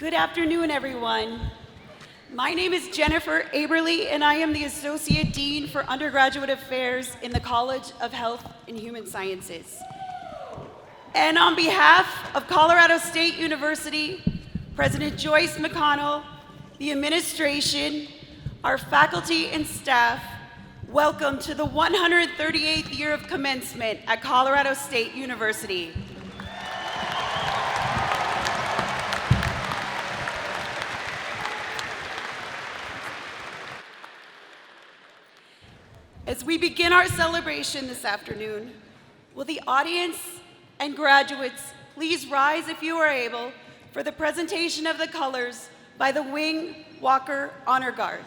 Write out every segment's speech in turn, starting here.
Good afternoon, everyone. My name is Jennifer Aberly, and I am the Associate Dean for Undergraduate Affairs in the College of Health and Human Sciences. And on behalf of Colorado State University, President Joyce McConnell, the administration, our faculty and staff, welcome to the 138th year of commencement at Colorado State University. As we begin our celebration this afternoon, will the audience and graduates please rise if you are able for the presentation of the colors by the Wing Walker Honor Guard.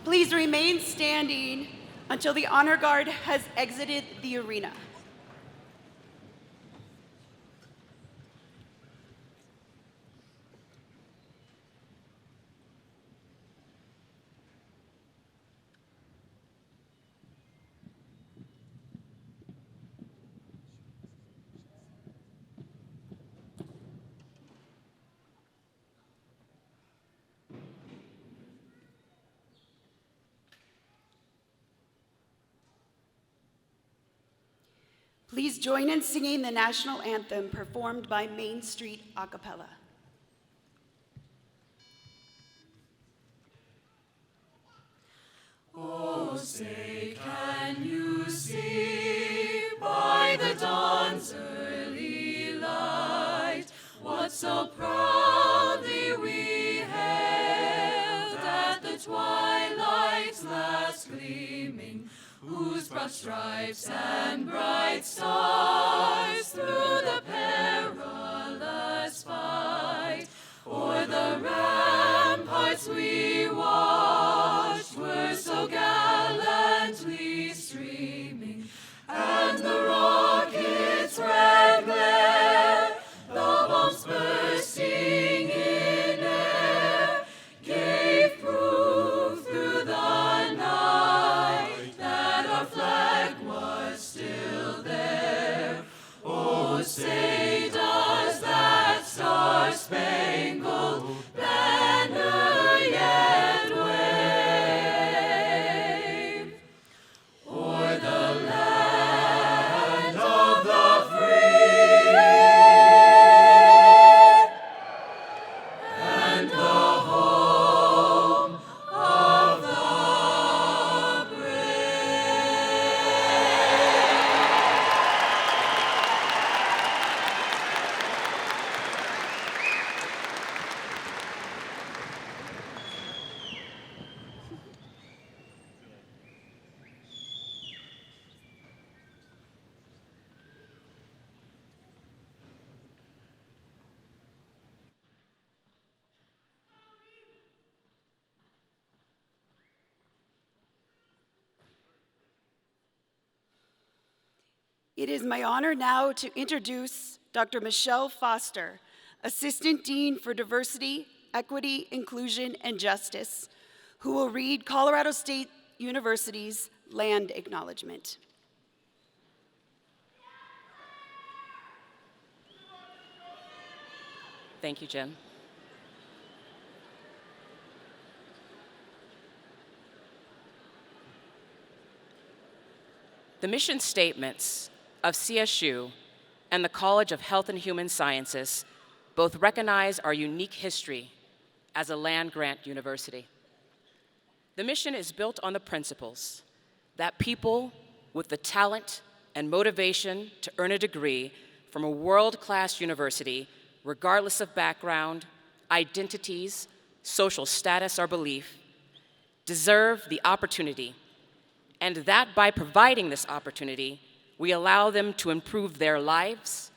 Please remain standing until the Honor Guard has exited the arena. Please join in singing the national anthem performed by Main Street a cappella. Oh, say, can you see by the dawn's early light what so proudly we hailed at the twilight's last gleaming, whose broad stripes and bright stars through the perilous fight o'er the ramparts we watched were so gallantly streaming, and the rockets' red glare, the bombs bursting in air, gave proof through the night that our flag was still there. Oh, say does that star-spangled banner yet wave o'er the land of the free and the home of the It is my honor now to introduce Dr. Michelle Foster, Assistant Dean for Diversity, Equity, Inclusion, and Justice, who will read Colorado State University's Land Acknowledgement. Thank you, Jen. The mission statements of CSU and the College of Health and Human Sciences both recognize our unique history as a land-grant university. The mission is built on the principles that people with the talent and motivation to earn a degree from a world-class university, regardless of background, identities, social status, or belief, deserve the opportunity, and that by providing this opportunity, we allow them to improve their lives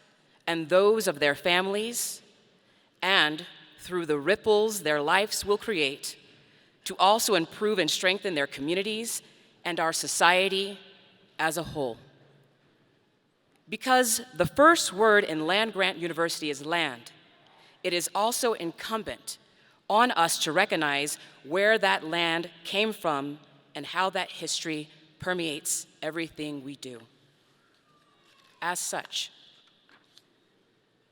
and those of their families, and through the ripples their lives will create, to also improve and strengthen their communities and our society as a whole. Because the first word in land-grant university is land, it is also incumbent on us to recognize where that land came from and how that history permeates everything we do. As such,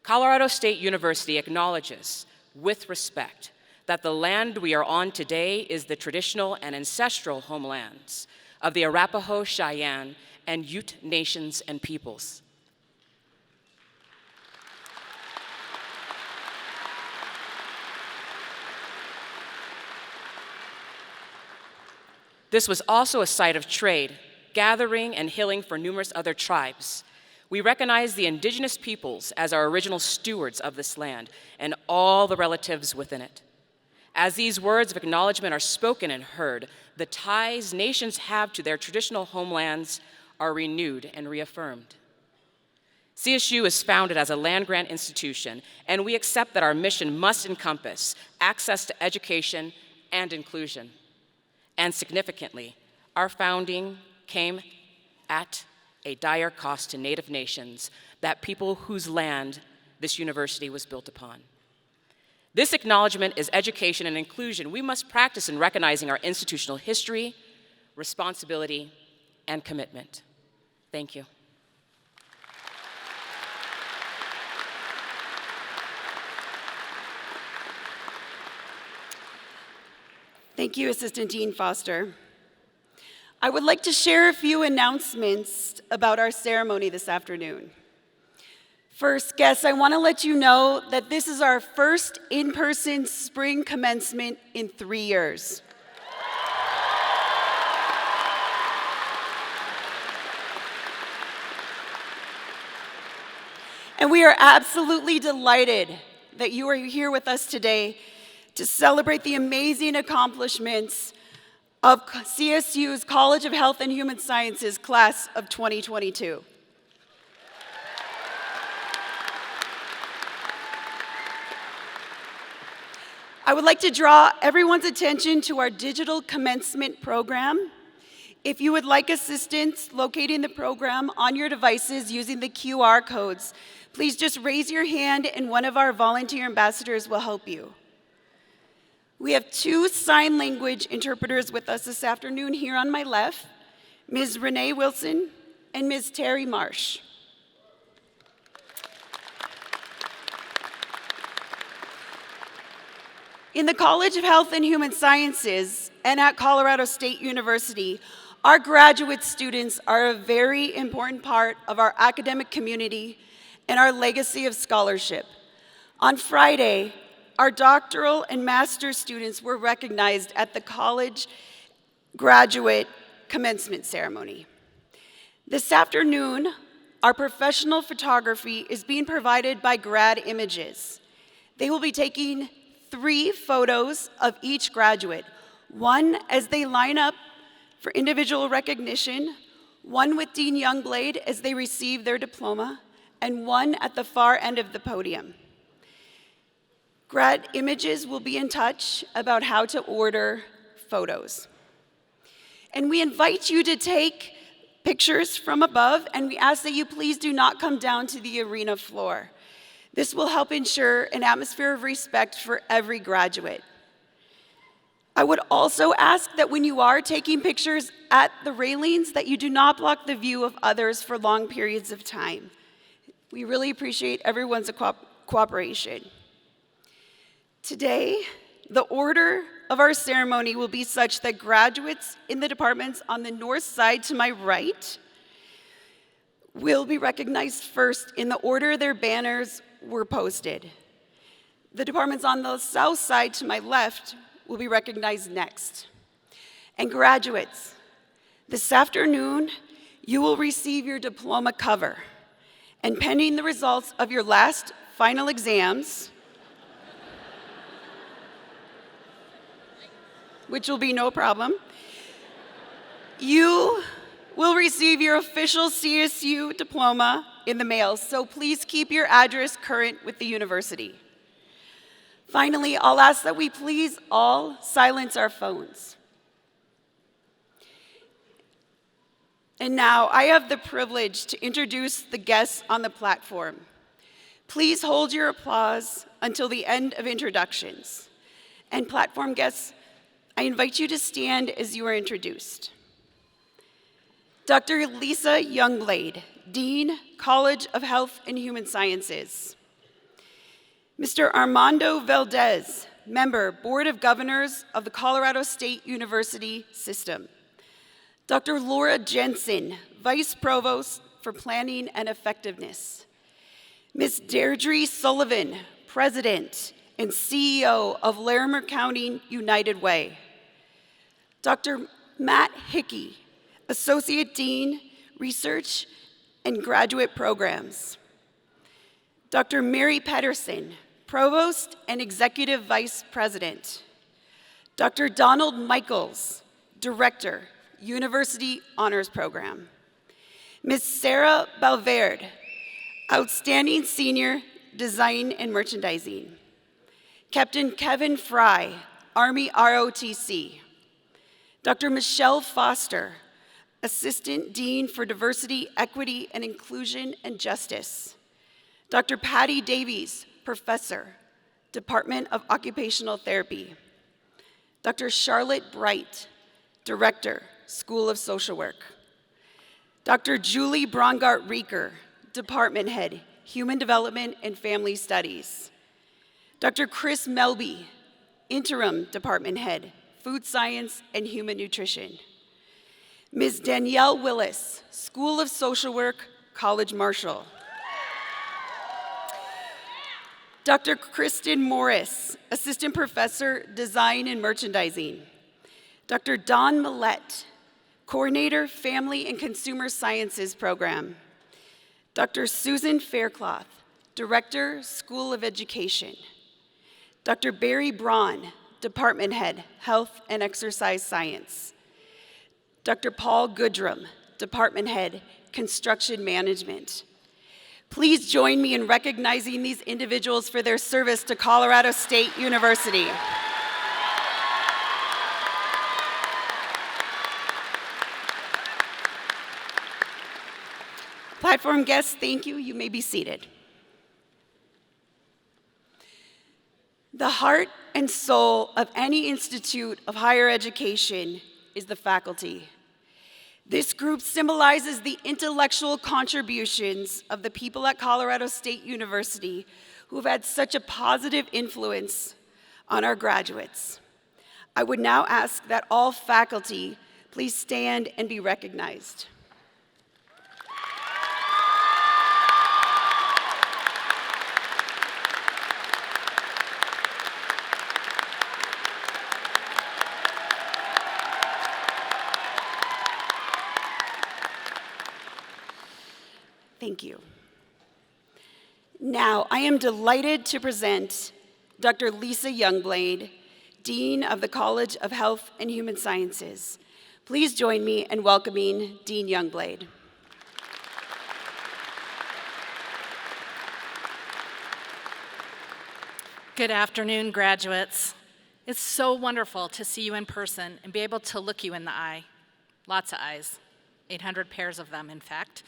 Colorado State University acknowledges, with respect, that the land we are on today is the traditional and ancestral homelands of the Arapaho, Cheyenne, and Ute nations and peoples. This was also a site of trade, gathering, and healing for numerous other tribes. We recognize the indigenous peoples as our original stewards of this land and all the relatives within it. As these words of acknowledgement are spoken and heard, the ties nations have to their traditional homelands are renewed and reaffirmed. CSU is founded as a land-grant institution, and we accept that our mission must encompass access to education and inclusion. And significantly, our founding came at a dire cost to Native nations, that people whose land this university was built upon. This acknowledgement is education and inclusion we must practice in recognizing our institutional history, responsibility, and commitment. Thank you. Thank you, Assistant Dean Foster. I would like to share a few announcements about our ceremony this afternoon. First, guests, I want to let you know that this is our first in-person spring commencement in 3 years. And we are absolutely delighted that you are here with us today to celebrate the amazing accomplishments of CSU's College of Health and Human Sciences class of 2022. I would like to draw everyone's attention to our digital commencement program. If you would like assistance locating the program on your devices using the QR codes, please just raise your hand and one of our volunteer ambassadors will help you. We have 2 sign language interpreters with us this afternoon here on my left, Ms. Renee Wilson and Ms. Terry Marsh. In the College of Health and Human Sciences and at Colorado State University, our graduate students are a very important part of our academic community and our legacy of scholarship. On Friday, our doctoral and master's students were recognized at the college graduate commencement ceremony. This afternoon, our professional photography is being provided by Grad Images. They will be taking 3 photos of each graduate, one as they line up for individual recognition, one with Dean Youngblade as they receive their diploma, and one at the far end of the podium. Grad Images will be in touch about how to order photos. And we invite you to take pictures from above, and we ask that you please do not come down to the arena floor. This will help ensure an atmosphere of respect for every graduate. I would also ask that when you are taking pictures at the railings, that you do not block the view of others for long periods of time. We really appreciate everyone's cooperation. Today, the order of our ceremony will be such that graduates in the departments on the north side to my right will be recognized first in the order their banners were posted. The departments on the south side to my left will be recognized next. And graduates, this afternoon, you will receive your diploma cover. And pending the results of your last final exams, which will be no problem, you will receive your official CSU diploma in the mail, so please keep your address current with the university. Finally, I'll ask that we please all silence our phones. And now, I have the privilege to introduce the guests on the platform. Please hold your applause until the end of introductions. And platform guests, I invite you to stand as you are introduced. Dr. Lisa Youngblade, Dean, College of Health and Human Sciences. Mr. Armando Valdez, member, Board of Governors of the Colorado State University System. Dr. Laura Jensen, Vice Provost for Planning and Effectiveness. Ms. Deidre Sullivan, President and CEO of Larimer County United Way. Dr. Matt Hickey, Associate Dean, Research and Graduate Programs. Dr. Mary Pedersen, Provost and Executive Vice President. Dr. Donald Michaels, Director, University Honors Program. Ms. Sarah Belvaird, Outstanding Senior, Design and Merchandising. Captain Kevin Fry, Army ROTC. Dr. Michelle Foster, Assistant Dean for Diversity, Equity, and Inclusion and Justice. Dr. Patty Davies, Professor, Department of Occupational Therapy. Dr. Charlotte Bright, Director, School of Social Work. Dr. Julie Brongart-Reeker, Department Head, Human Development and Family Studies. Dr. Chris Melby, Interim Department Head, Food Science and Human Nutrition. Ms. Danielle Willis, School of Social Work, College Marshall. Dr. Kristen Morris, Assistant Professor, Design and Merchandising. Dr. Don Millette, Coordinator, Family and Consumer Sciences Program. Dr. Susan Faircloth, Director, School of Education. Dr. Barry Braun, Department Head, Health and Exercise Science. Dr. Paul Goodrum, Department Head, Construction Management. Please join me in recognizing these individuals for their service to Colorado State University. Platform guests, thank you. You may be seated. The heart and soul of any institute of higher education is the faculty. This group symbolizes the intellectual contributions of the people at Colorado State University who have had such a positive influence on our graduates. I would now ask that all faculty please stand and be recognized. Thank you. Now, I am delighted to present Dr. Lisa Youngblade, Dean of the College of Health and Human Sciences. Please join me in welcoming Dean Youngblade. Good afternoon, graduates. It's so wonderful to see you in person and be able to look you in the eye. Lots of eyes. 800 pairs of them, in fact,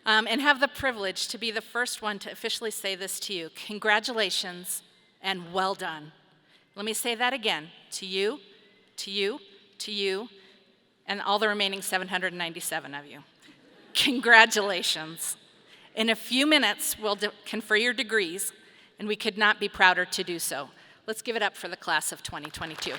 and have the privilege to be the first one to officially say this to you. Congratulations and well done. Let me say that again, to you, to you, to you, and all the remaining 797 of you. Congratulations. In a few minutes, we'll confer your degrees, and we could not be prouder to do so. Let's give it up for the class of 2022.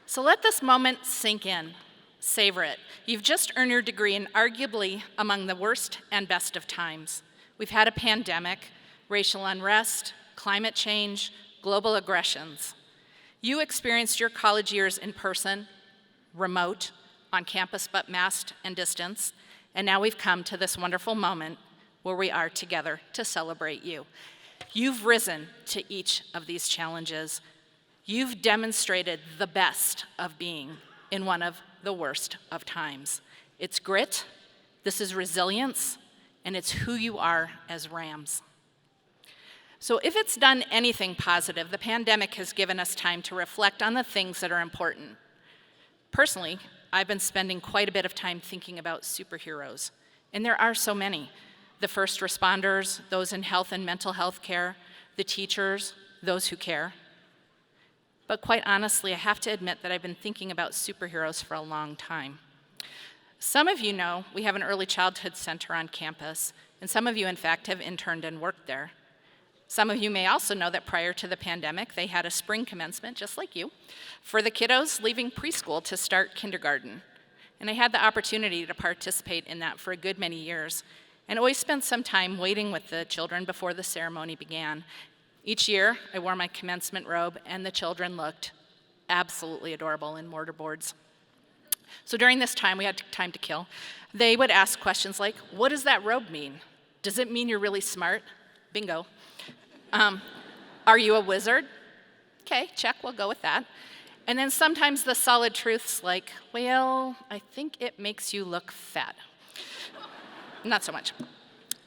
So let this moment sink in. Savor it. You've just earned your degree in arguably among the worst and best of times. We've had a pandemic, racial unrest, climate change, global aggressions. You experienced your college years in person, remote, on campus but masked and distanced, and now we've come to this wonderful moment where we are together to celebrate you. You've risen to each of these challenges. You've demonstrated the best of being in one of the worst of times. It's grit, this is resilience, and it's who you are as Rams. So if it's done anything positive, the pandemic has given us time to reflect on the things that are important. Personally, I've been spending quite a bit of time thinking about superheroes, and there are so many. The first responders, those in health and mental health care, the teachers, those who care. But quite honestly, I have to admit that I've been thinking about superheroes for a long time. Some of you know we have an early childhood center on campus, and some of you, in fact, have interned and worked there. Some of you may also know that prior to the pandemic, they had a spring commencement, just like you, for the kiddos leaving preschool to start kindergarten. And I had the opportunity to participate in that for a good many years, and always spent some time waiting with the children before the ceremony began. Each year, I wore my commencement robe, and the children looked absolutely adorable in mortarboards. So during this time, we had time to kill. They would ask questions like, what does that robe mean? Does it mean you're really smart? Bingo. Are you a wizard? Okay, check, we'll go with that. And then sometimes the solid truths like, well, I think it makes you look fat. Not so much.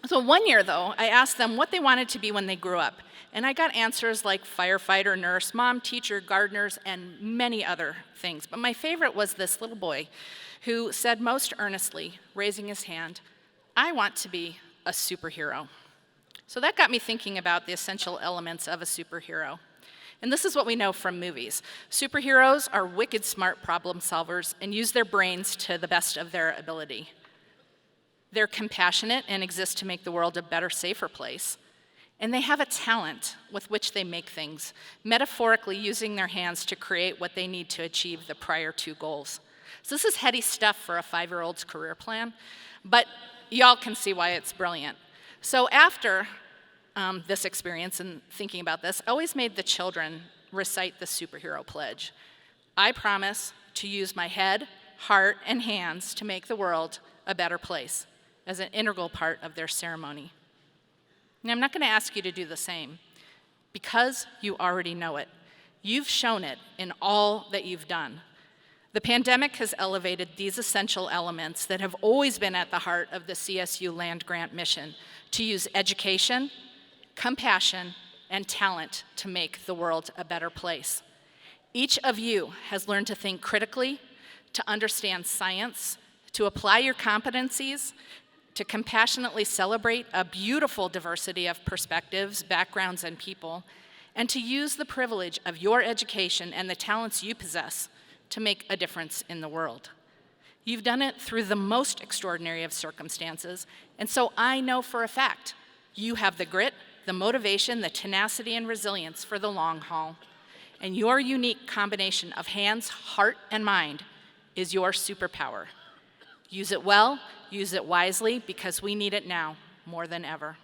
So one year, though, I asked them what they wanted to be when they grew up. And I got answers like firefighter, nurse, mom, teacher, gardeners, and many other things. But my favorite was this little boy who said most earnestly, raising his hand, I want to be a superhero. So that got me thinking about the essential elements of a superhero. And this is what we know from movies. Superheroes are wicked smart problem solvers and use their brains to the best of their ability. They're compassionate and exist to make the world a better, safer place. And they have a talent with which they make things, metaphorically using their hands to create what they need to achieve the prior two goals. So this is heady stuff for a 5-year-old's career plan, but y'all can see why it's brilliant. So after this experience and thinking about this, I always made the children recite the superhero pledge. I promise to use my head, heart, and hands to make the world a better place as an integral part of their ceremony. And I'm not going to ask you to do the same because you already know it. You've shown it in all that you've done. The pandemic has elevated these essential elements that have always been at the heart of the CSU land grant mission to use education, compassion, and talent to make the world a better place. Each of you has learned to think critically, to understand science, to apply your competencies, to compassionately celebrate a beautiful diversity of perspectives, backgrounds, and people, and to use the privilege of your education and the talents you possess to make a difference in the world. You've done it through the most extraordinary of circumstances, and so I know for a fact you have the grit, the motivation, the tenacity, and resilience for the long haul. And your unique combination of hands, heart, and mind is your superpower. Use it well, use it wisely, because we need it now more than ever.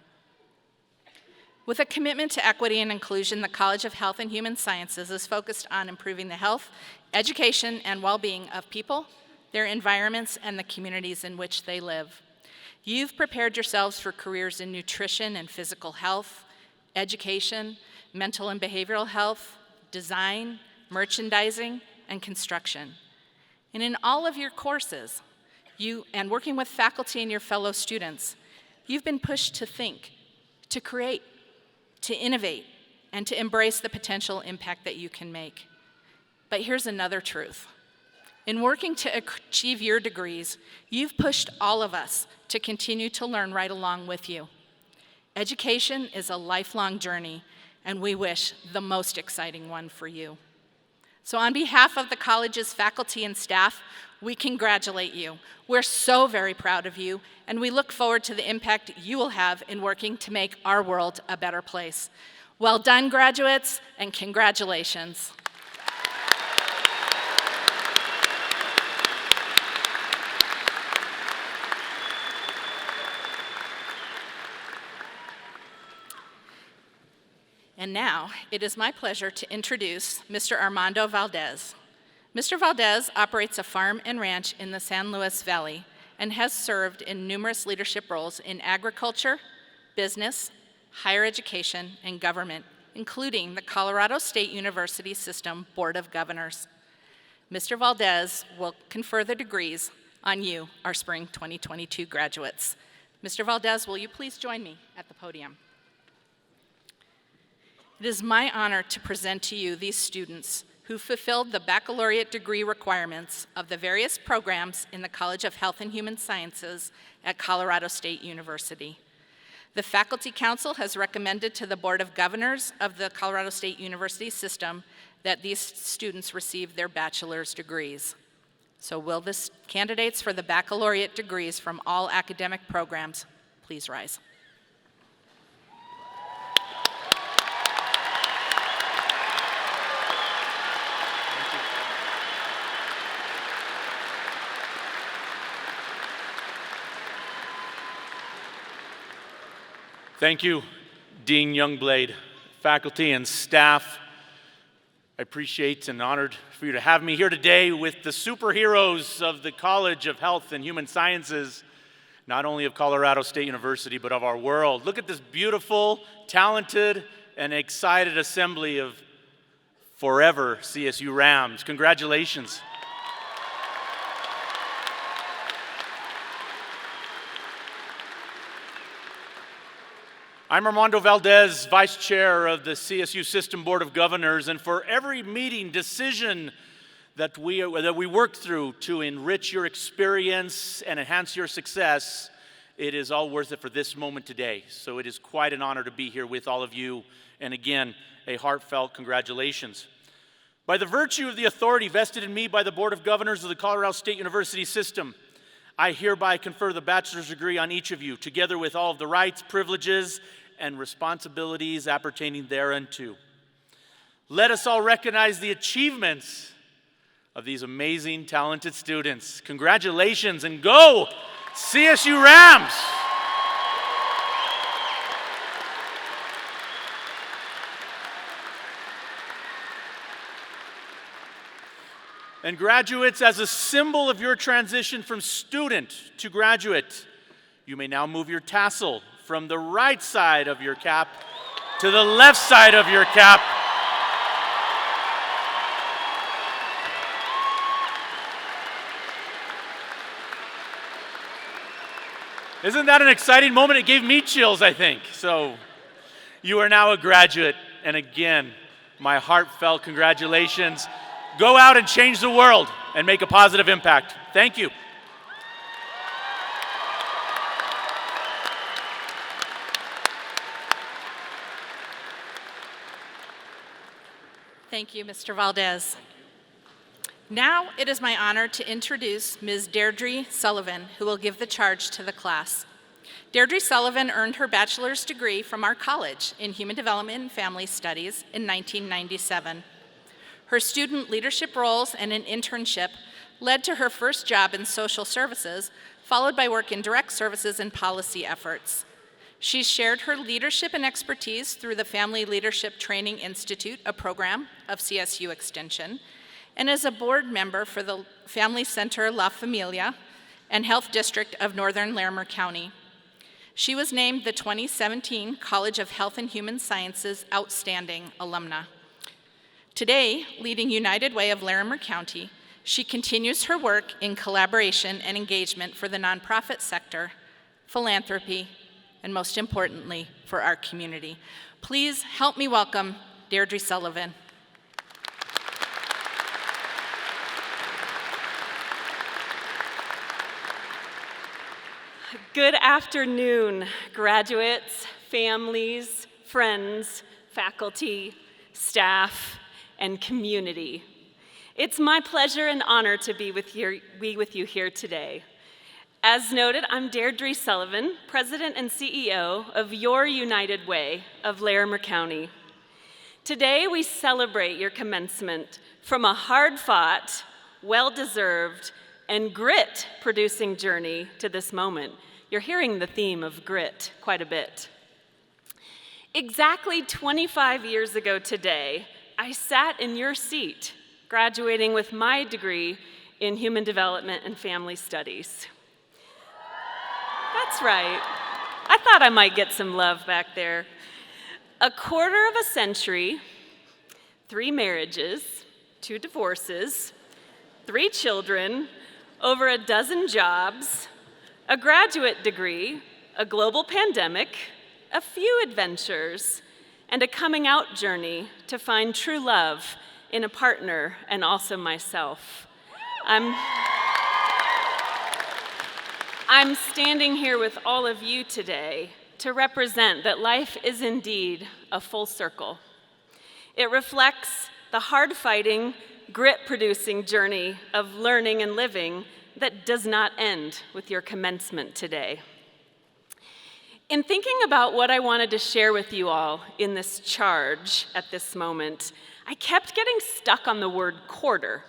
With a commitment to equity and inclusion, the College of Health and Human Sciences is focused on improving the health, education, and well-being of people, their environments, and the communities in which they live. You've prepared yourselves for careers in nutrition and physical health, education, mental and behavioral health, design, merchandising, and construction. And in all of your courses, and working with faculty and your fellow students, you've been pushed to think, to create, to innovate, and to embrace the potential impact that you can make. But here's another truth. In working to achieve your degrees, you've pushed all of us to continue to learn right along with you. Education is a lifelong journey, and we wish the most exciting one for you. So on behalf of the college's faculty and staff, we congratulate you. We're so very proud of you, and we look forward to the impact you will have in working to make our world a better place. Well done, graduates, and congratulations. And now, it is my pleasure to introduce Mr. Armando Valdez. Mr. Valdez operates a farm and ranch in the San Luis Valley and has served in numerous leadership roles in agriculture, business, higher education, and government, including the Colorado State University System Board of Governors. Mr. Valdez will confer the degrees on you, our spring 2022 graduates. Mr. Valdez, will you please join me at the podium? It is my honor to present to you these students who fulfilled the baccalaureate degree requirements of the various programs in the College of Health and Human Sciences at Colorado State University. The Faculty Council has recommended to the Board of Governors of the Colorado State University system that these students receive their bachelor's degrees. So will the candidates for the baccalaureate degrees from all academic programs please rise? Thank you, Dean Youngblade, faculty and staff. I appreciate and honored for you to have me here today with the superheroes of the College of Health and Human Sciences, not only of Colorado State University, but of our world. Look at this beautiful, talented, and excited assembly of forever CSU Rams. Congratulations. I'm Armando Valdez, Vice Chair of the CSU System Board of Governors, and for every meeting, decision that we work through to enrich your experience and enhance your success, it is all worth it for this moment today. So it is quite an honor to be here with all of you, and again, a heartfelt congratulations. By the virtue of the authority vested in me by the Board of Governors of the Colorado State University System, I hereby confer the bachelor's degree on each of you, together with all of the rights, privileges, and responsibilities appertaining thereunto. Let us all recognize the achievements of these amazing, talented students. Congratulations, and go CSU Rams! And graduates, as a symbol of your transition from student to graduate, you may now move your tassel from the right side of your cap to the left side of your cap. Isn't that an exciting moment? It gave me chills, I think. So you are now a graduate, and again, my heartfelt congratulations. Go out and change the world and make a positive impact. Thank you. Thank you, Mr. Valdez. Now it is my honor to introduce Ms. Deidre Sullivan, who will give the charge to the class. Deidre Sullivan earned her bachelor's degree from our college in Human Development and Family Studies in 1997. Her student leadership roles and an internship led to her first job in social services, followed by work in direct services and policy efforts. She's shared her leadership and expertise through the Family Leadership Training Institute, a program of CSU Extension, and is a board member for the Family Center La Familia and Health District of Northern Larimer County. She was named the 2017 College of Health and Human Sciences Outstanding Alumna. Today, leading United Way of Larimer County, she continues her work in collaboration and engagement for the nonprofit sector, philanthropy, and most importantly, for our community. Please help me welcome Deidre Sullivan. Good afternoon, graduates, families, friends, faculty, staff, and community. It's my pleasure and honor to be with you here today. As noted, I'm Deidre Sullivan, President and CEO of Your United Way of Larimer County. Today, we celebrate your commencement from a hard-fought, well-deserved, and grit-producing journey to this moment. You're hearing the theme of grit quite a bit. Exactly 25 years ago today, I sat in your seat, graduating with my degree in Human Development and Family Studies. That's right. I thought I might get some love back there. A quarter of a century, 3 marriages, 2 divorces, 3 children, over a dozen jobs, a graduate degree, a global pandemic, a few adventures, and a coming out journey to find true love in a partner and also myself. I'm standing here with all of you today to represent that life is indeed a full circle. It reflects the hard-fighting, grit-producing journey of learning and living that does not end with your commencement today. In thinking about what I wanted to share with you all in this charge at this moment, I kept getting stuck on the word quarter.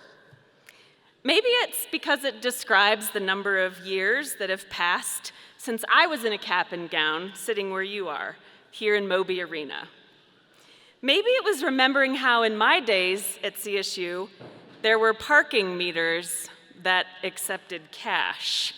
Maybe it's because it describes the number of years that have passed since I was in a cap and gown sitting where you are, here in Moby Arena. Maybe it was remembering how in my days at CSU, there were parking meters that accepted cash.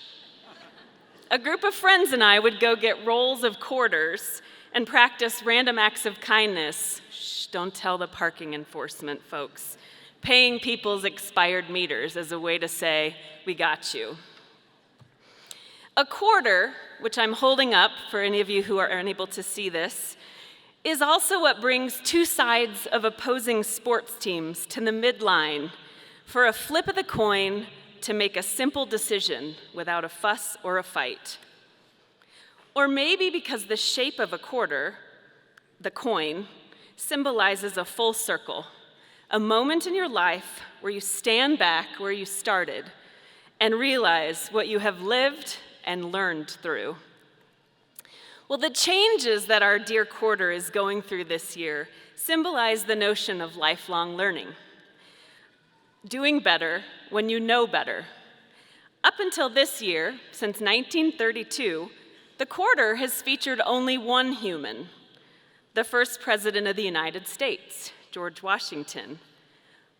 A group of friends and I would go get rolls of quarters and practice random acts of kindness. Shh, don't tell the parking enforcement folks. Paying people's expired meters as a way to say, we got you. A quarter, which I'm holding up for any of you who are unable to see this, is also what brings two sides of opposing sports teams to the midline for a flip of the coin to make a simple decision without a fuss or a fight. Or maybe because the shape of a quarter, the coin, symbolizes a full circle, a moment in your life where you stand back where you started and realize what you have lived and learned through. Well, the changes that our dear quarter is going through this year symbolize the notion of lifelong learning. Doing better when you know better. Up until this year, since 1932, the quarter has featured only one human, the first president of the United States, George Washington.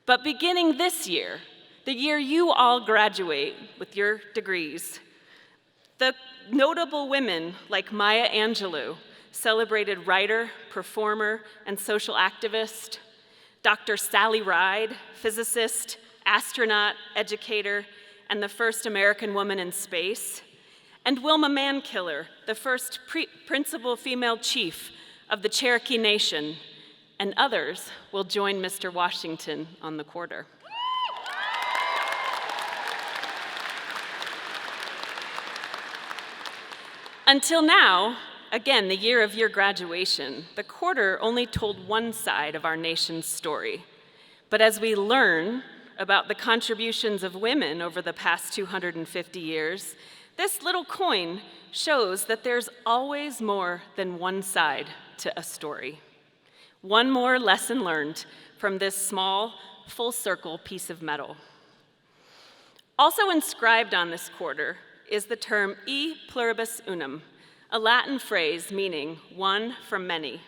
But beginning this year, the year you all graduate with your degrees, the notable women like Maya Angelou, celebrated writer, performer, and social activist, Dr. Sally Ride, physicist, astronaut, educator, and the first American woman in space, and Wilma Mankiller, the first principal female chief of the Cherokee Nation, and others will join Mr. Washington on the quarter. Until now, again, the year of your graduation, the quarter only told one side of our nation's story. But as we learn about the contributions of women over the past 250 years, this little coin shows that there's always more than one side to a story. One more lesson learned from this small, full-circle piece of metal. Also inscribed on this quarter is the term e pluribus unum, a Latin phrase meaning one from many.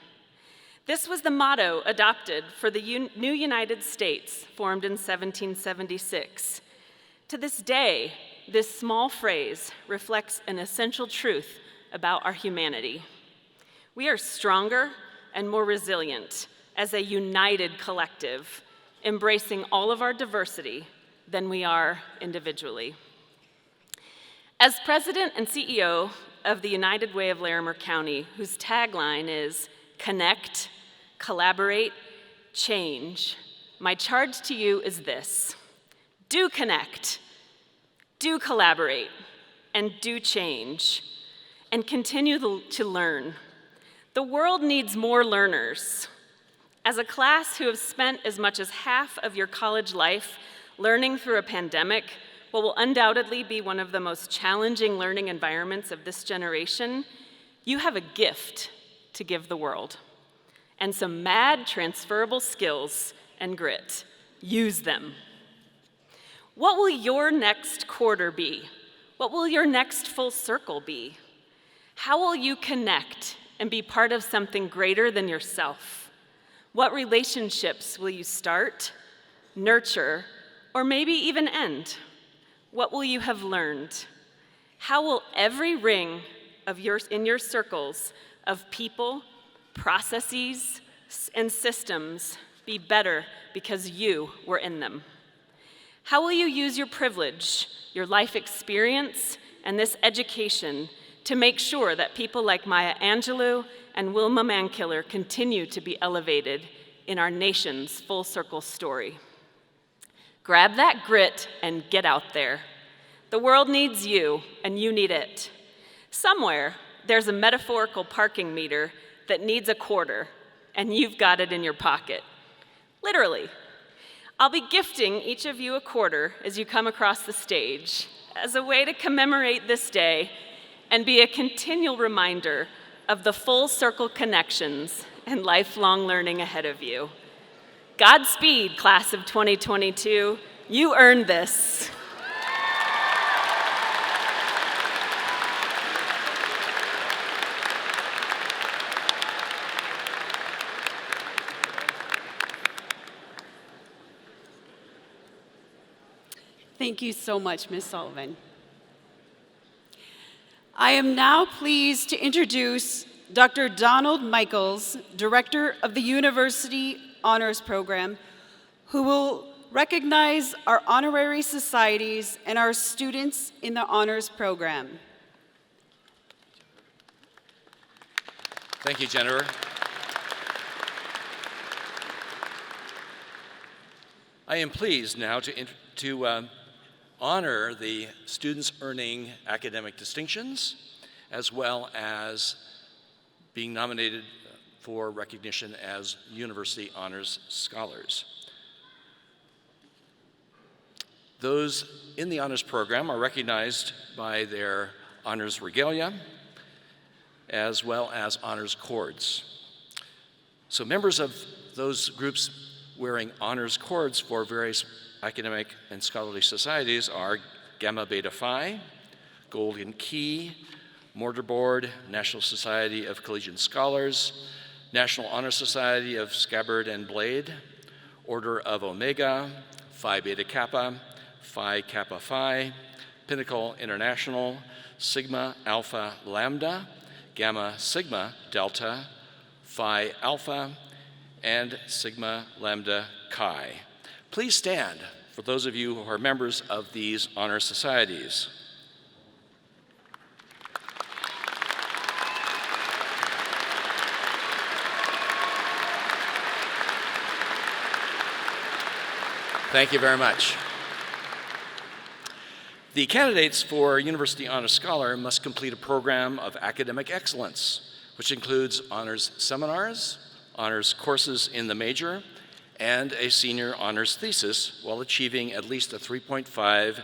This was the motto adopted for the new United States, formed in 1776. To this day, this small phrase reflects an essential truth about our humanity. We are stronger and more resilient as a united collective, embracing all of our diversity than we are individually. As president and CEO of the United Way of Larimer County, whose tagline is connect, collaborate, change, my charge to you is this: do connect, do collaborate, and do change, and continue to learn. The world needs more learners. As a class who have spent as much as half of your college life learning through a pandemic, what will undoubtedly be one of the most challenging learning environments of this generation, you have a gift to give the world, and some mad transferable skills and grit. Use them. What will your next quarter be? What will your next full circle be? How will you connect and be part of something greater than yourself? What relationships will you start, nurture, or maybe even end? What will you have learned? How will every ring in your circles of people, processes, and systems be better because you were in them? How will you use your privilege, your life experience, and this education to make sure that people like Maya Angelou and Wilma Mankiller continue to be elevated in our nation's full circle story? Grab that grit and get out there. The world needs you, and you need it. Somewhere there's a metaphorical parking meter that needs a quarter, and you've got it in your pocket. Literally. I'll be gifting each of you a quarter as you come across the stage as a way to commemorate this day and be a continual reminder of the full circle connections and lifelong learning ahead of you. Godspeed, class of 2022. You earned this. Thank you so much, Ms. Sullivan. I am now pleased to introduce Dr. Donald Michaels, Director of the University Honors Program, who will recognize our honorary societies and our students in the honors program. Thank you, Jennifer. I am pleased now to honor the students earning academic distinctions, as well as being nominated for recognition as University Honors Scholars. Those in the honors program are recognized by their honors regalia, as well as honors cords. So members of those groups wearing honors cords for various academic and scholarly societies are Gamma Beta Phi, Golden Key, Mortarboard, National Society of Collegiate Scholars, National Honor Society of Scabbard and Blade, Order of Omega, Phi Beta Kappa, Phi Kappa Phi, Pinnacle International, Sigma Alpha Lambda, Gamma Sigma Delta, Phi Alpha, and Sigma Lambda Chi. Please stand for those of you who are members of these honor societies. Thank you very much. The candidates for University Honors Scholar must complete a program of academic excellence, which includes honors seminars, honors courses in the major, and a senior honors thesis while achieving at least a 3.5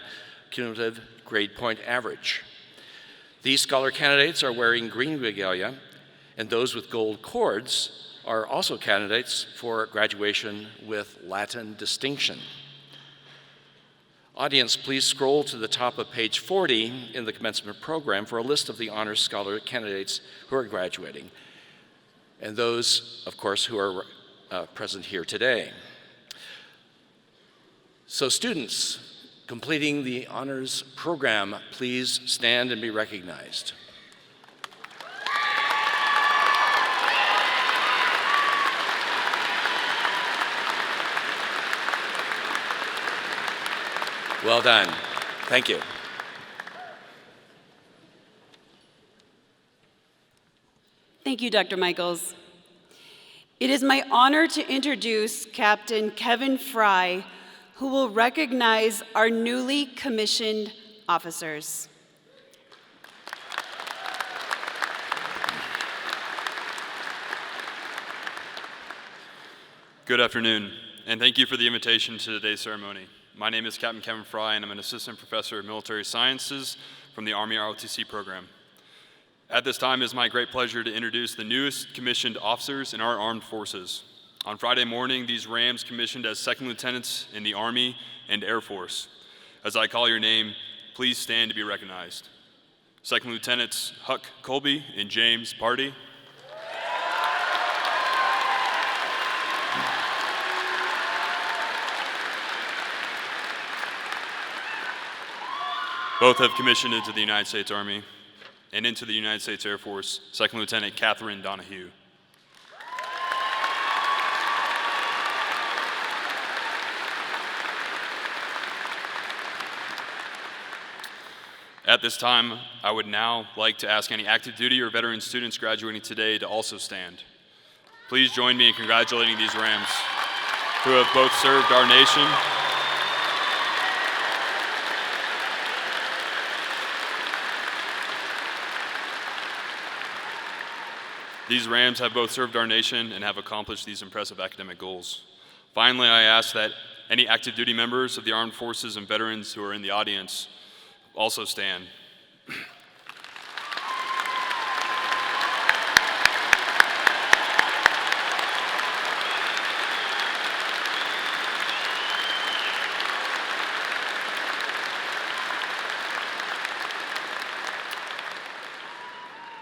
cumulative grade point average. These scholar candidates are wearing green regalia, and those with gold cords are also candidates for graduation with Latin distinction. Audience, please scroll to the top of page 40 in the commencement program for a list of the honors scholar candidates who are graduating, and those, of course, who are present here today. So students completing the honors program, please stand and be recognized. Well done. Thank you. Thank you, Dr. Michaels. It is my honor to introduce Captain Kevin Fry, who will recognize our newly commissioned officers. Good afternoon, and thank you for the invitation to today's ceremony. My name is Captain Kevin Fry, and I'm an assistant professor of military sciences from the Army ROTC program. At this time, it is my great pleasure to introduce the newest commissioned officers in our armed forces. On Friday morning, these Rams commissioned as second lieutenants in the Army and Air Force. As I call your name, please stand to be recognized. Second Lieutenants Huck Colby and James Party. Both have commissioned into the United States Army and into the United States Air Force, Second Lieutenant Catherine Donahue. At this time, I would now like to ask any active duty or veteran students graduating today to also stand. Please join me in congratulating these Rams who have both served our nation These Rams have both served our nation and have accomplished these impressive academic goals. Finally, I ask that any active duty members of the armed forces and veterans who are in the audience also stand.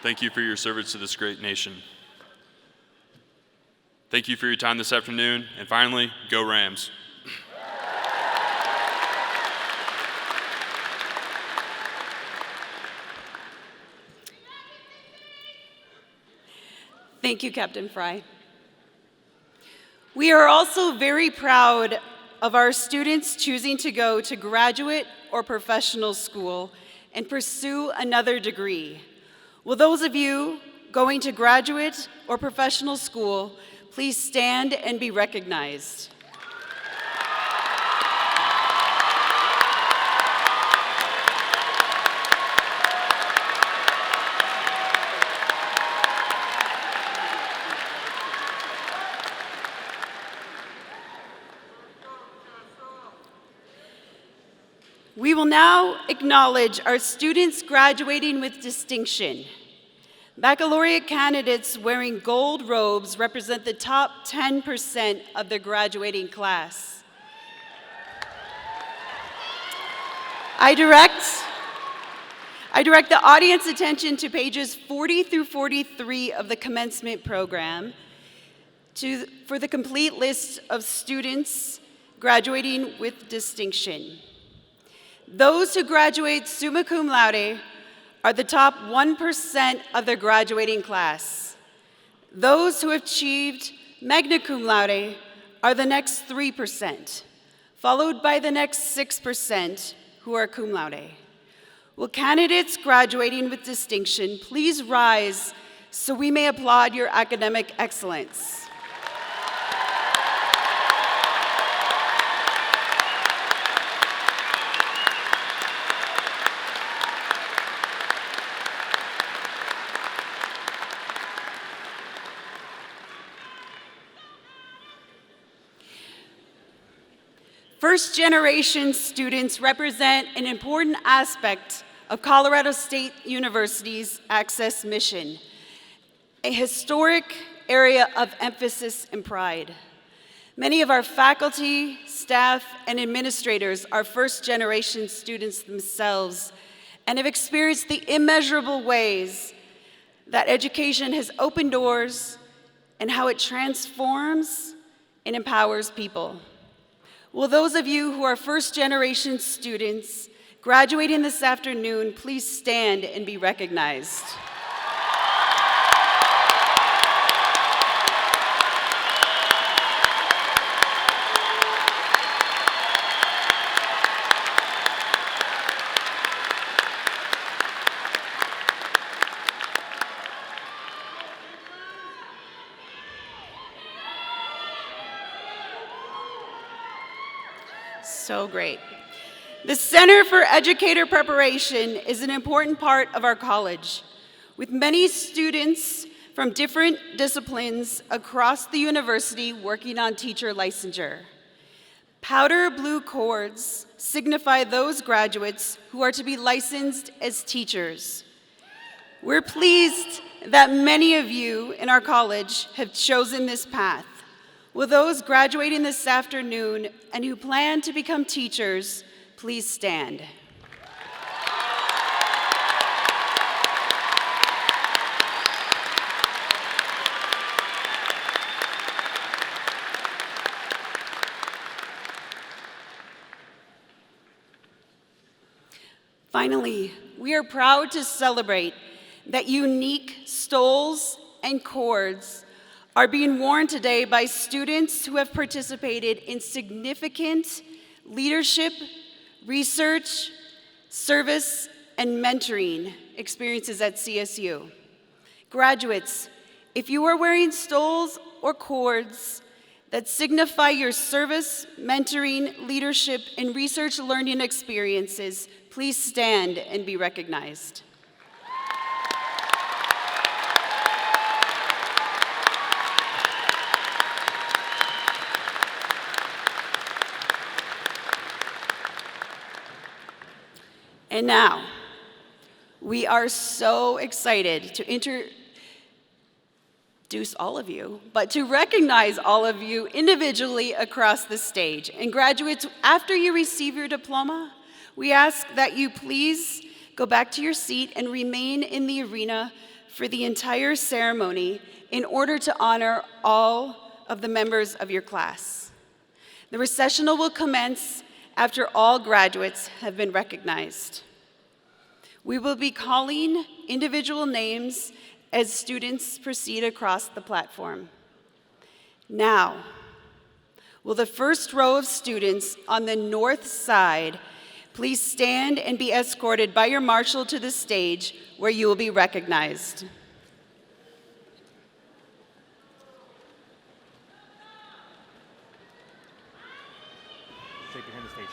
Thank you for your service to this great nation. Thank you for your time this afternoon, and finally, go Rams. Thank you, Captain Fry. We are also very proud of our students choosing to go to graduate or professional school and pursue another degree. Will those of you going to graduate or professional school please stand and be recognized? We will now acknowledge our students graduating with distinction. Baccalaureate candidates wearing gold robes represent the top 10% of their graduating class. I direct the audience attention to pages 40 through 43 of the Commencement program for the complete list of students graduating with distinction. Those who graduate summa cum laude are the top 1% of their graduating class. Those who have achieved magna cum laude are the next 3%, followed by the next 6% who are cum laude. Will candidates graduating with distinction please rise so we may applaud your academic excellence? First-generation students represent an important aspect of Colorado State University's Access mission, a historic area of emphasis and pride. Many of our faculty, staff, and administrators are first-generation students themselves and have experienced the immeasurable ways that education has opened doors and how it transforms and empowers people. Will those of you who are first-generation students graduating this afternoon please stand and be recognized? So great. The Center for Educator Preparation is an important part of our college, with many students from different disciplines across the university working on teacher licensure. Powder blue cords signify those graduates who are to be licensed as teachers. We're pleased that many of you in our college have chosen this path. Will those graduating this afternoon and who plan to become teachers please stand? Finally, we are proud to celebrate that unique stoles and cords are being worn today by students who have participated in significant leadership, research, service, and mentoring experiences at CSU. Graduates, if you are wearing stoles or cords that signify your service, mentoring, leadership, and research learning experiences, please stand and be recognized. And now, we are so excited to introduce all of you, but to recognize all of you individually across the stage. And graduates, after you receive your diploma, we ask that you please go back to your seat and remain in the arena for the entire ceremony in order to honor all of the members of your class. The recessional will commence after all graduates have been recognized. We will be calling individual names as students proceed across the platform. Now, will the first row of students on the north side please stand and be escorted by your marshal to the stage where you will be recognized. Shake your hand to stage.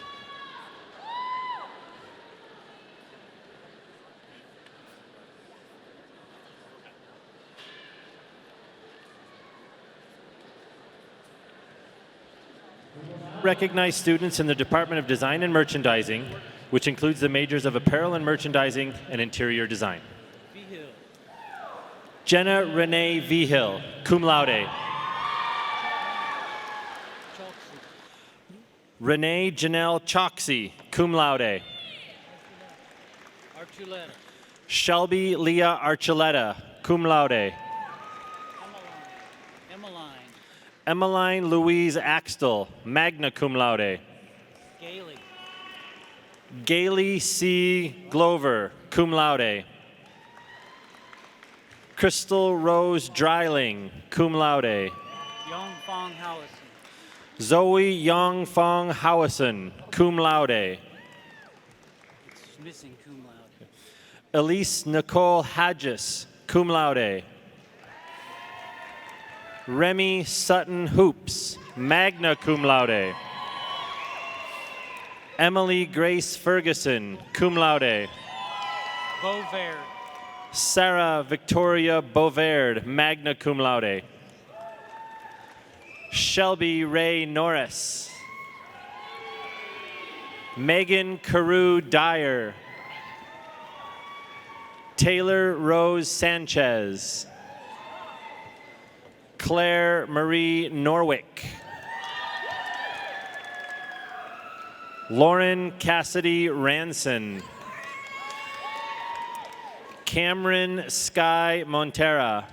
Recognize students in the Department of Design and Merchandising, which includes the majors of Apparel and Merchandising and Interior Design. Jenna Renee Vigil, cum laude. Renee Janelle Choxy, cum laude. Archuleta. Shelby Leah Archuleta, cum laude. Emmeline Louise Axtell, magna cum laude. Gailey C. Glover, cum laude. Crystal Rose Dreiling, cum laude. Yong Fong Howison. Zoe Yong Fong Howison, cum laude. It's missing cum laude. Elise Nicole Hadgis, cum laude. Remy Sutton Hoops, magna cum laude. Emily Grace Ferguson, cum laude. Belvaird. Sarah Victoria Belvaird, magna cum laude. Shelby Ray Norris. Megan Carew Dyer. Taylor Rose Sanchez. Claire Marie Norwick. Lauren Cassidy Ranson. Cameron Sky Montera.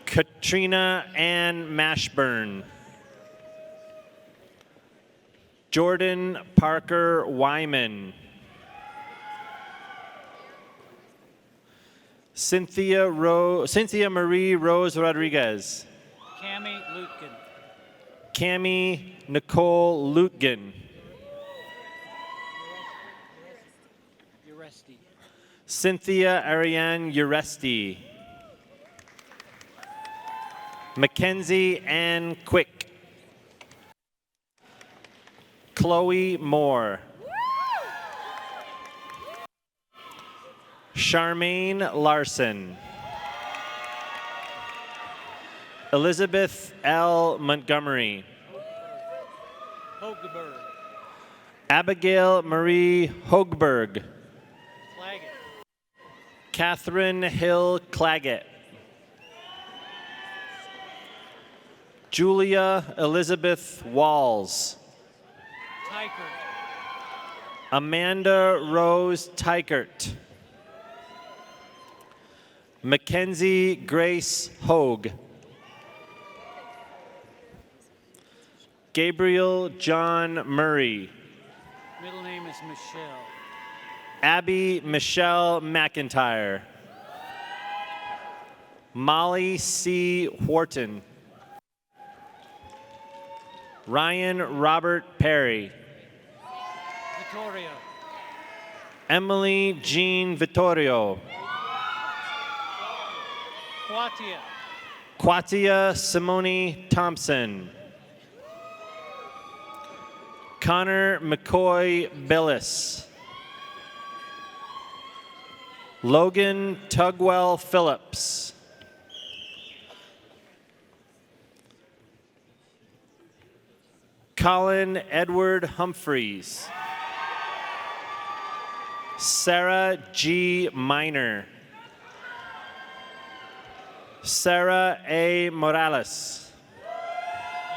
Katrina Ann Mashburn. Jordan Parker Wyman. Cynthia Marie Rose Rodriguez. Cami Lutgen. Cami Nicole Lutgen. Uresti. Cynthia Ariane Uresti. Mackenzie Ann Quick. Chloe Moore. Charmaine Larson. Elizabeth L. Montgomery. Hogeberg. Abigail Marie Hogberg. Claggett. Catherine Hill Claggett. Julia Elizabeth Walls. Tykert. Amanda Rose Tykert. Mackenzie Grace Hogue. Gabriel John Murray. Middle name is Michelle. Abby Michelle McIntyre. Molly C. Wharton. Ryan Robert Perry. Vittorio. Emily Jean Vittorio. Quatia. Quatia Simone Thompson. Connor McCoy Billis. Logan Tugwell Phillips. Colin Edward Humphreys. Sarah G. Miner. Sarah A. Morales.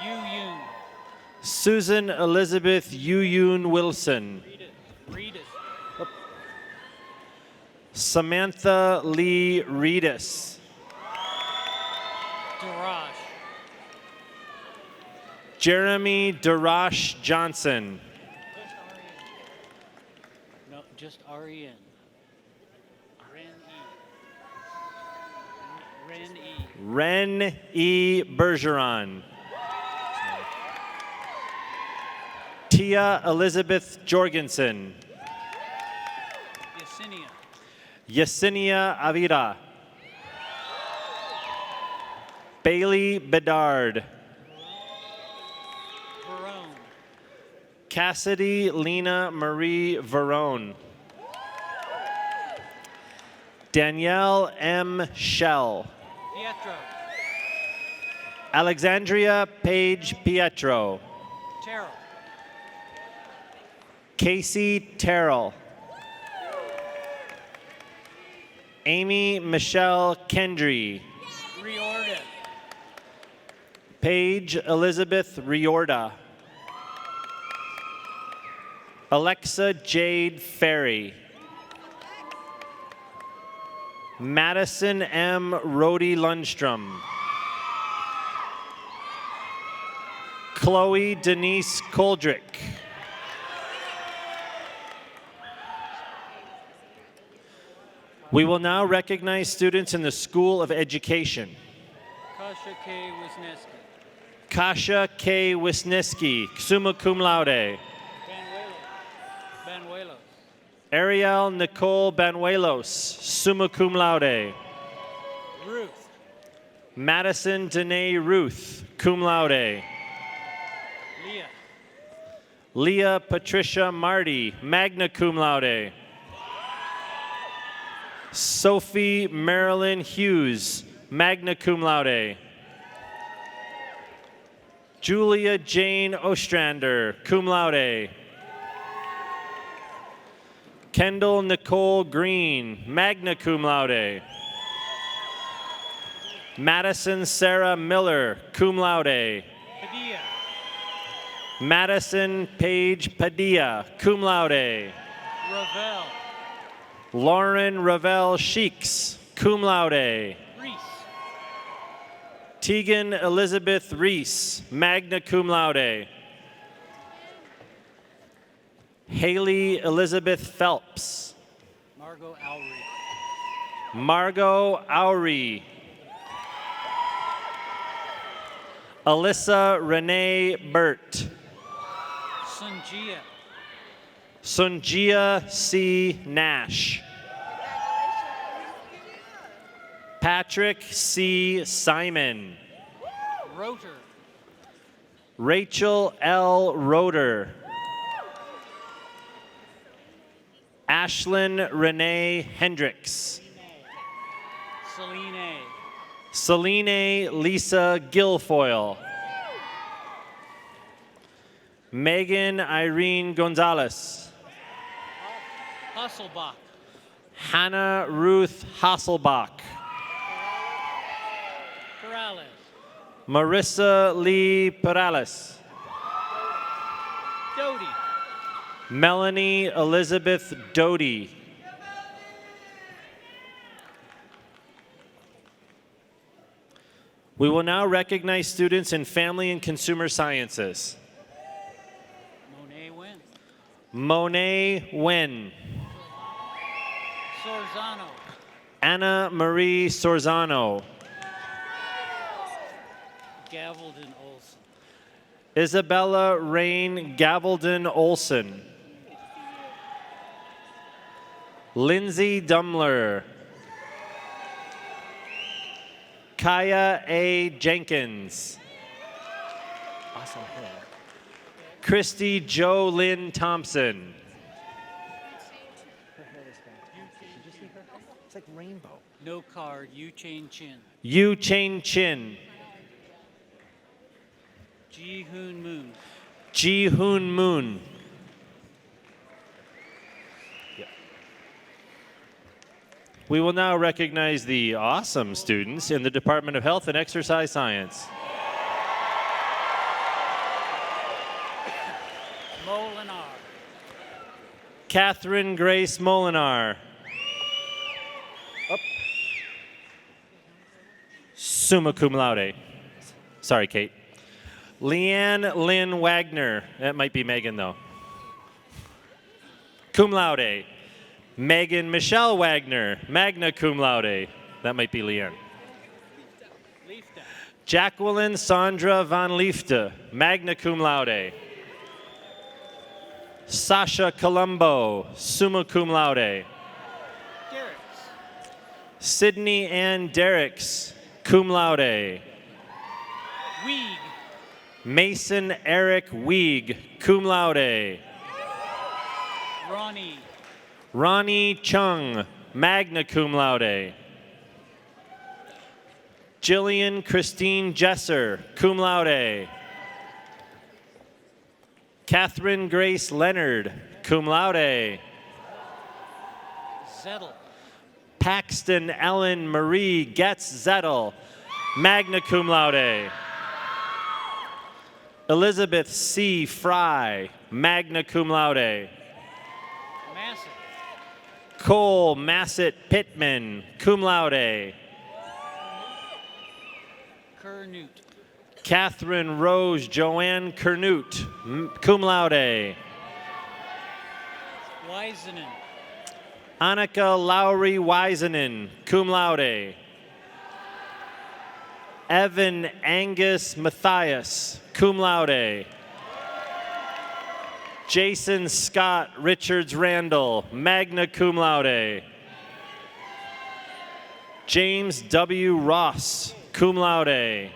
Yu Yun. Susan Elizabeth Yu-Yoon Wilson. Read it. Samantha Lee Reedus. Darash. Jeremy Darash Johnson. No, just R-E-N. Ren E. Ren E. Bergeron. Tia Elizabeth Jorgensen. Yesenia. Yesenia Avira. Bailey Bedard. Verone. Cassidy Lena Marie Verone. Danielle M. Shell. Pietro. Alexandria Page Pietro. Terrell. Casey Terrell. Amy Michelle Kendry. Riordan. Paige Elizabeth Riorda. Alexa Jade Ferry. Madison M. Rhodey Lundstrom. Chloe Denise Koldrick. We will now recognize students in the School of Education. Kasha K. Wisniewski. Kasha K. Wisniewski, summa cum laude. Banuelos. Ariel Nicole Banuelos, summa cum laude. Ruth. Madison Danae Ruth, cum laude. Leah. Leah Patricia Marty, magna cum laude. Sophie Marilyn Hughes, magna cum laude. Julia Jane Ostrander, cum laude. Kendall Nicole Green, magna cum laude. Madison Sarah Miller, cum laude. Padilla. Madison Paige Padilla, cum laude. Ravel. Lauren Ravel Sheeks, cum laude. Reese. Tegan Elizabeth Reese, magna cum laude. Haley Elizabeth Phelps. Margot Alry. Margot Oury. Alyssa Renee Burt. Sunjia. Sunjia C. Nash. Patrick C. Simon. Rotor. Rachel L. Roeder. Ashlyn Renee Hendricks. Celine A. Celine Lisa Guilfoyle. Megan Irene Gonzalez. Hasselbach. Hannah Ruth Hasselbach. Perales. Marissa Lee Perales. Doty. Melanie Elizabeth Doty. We will now recognize students in Family and Consumer Sciences. Monet Wen. Monet Wen. Sorzano. Anna Marie Sorzano. Gavelden Olson. Isabella Rain Gavelden Olson. Lindsay Dumler. Kaya A. Jenkins. Awesome hair. Christy Jo Lynn Thompson. Did you see her? It's like rainbow. No card. Yu Chain Chin. Yu Chain Chin. Ji Hoon Moon. Ji Hoon Moon. Yep. We will now recognize the awesome students in the Department of Health and Exercise Science. Molinar. Catherine Grace Molinar. Up. Summa cum laude. Sorry, Kate. Leanne Lynn Wagner. That might be Megan, though. Cum laude. Megan Michelle Wagner, magna cum laude. That might be Leanne. Jacqueline Sandra Van Liefde, magna cum laude. Sasha Colombo, summa cum laude. Sydney Ann Derricks, cum laude. Weeg. Mason Eric Weeg, cum laude. Ronnie. Ronnie Chung, magna cum laude. Jillian Christine Jesser, cum laude. Catherine Grace Leonard, cum laude. Zettel. Paxton Ellen Marie Getz Zettel, magna cum laude. Elizabeth C. Fry, magna cum laude. Massett. Cole Massett Pittman, cum laude. Kernut. Catherine Rose Joanne Kernut, cum laude. Weisenen. Annika Lowry Weisenen, cum laude. Evan Angus Matthias, cum laude. Jason Scott Richards Randall, magna cum laude. James W. Ross, cum laude.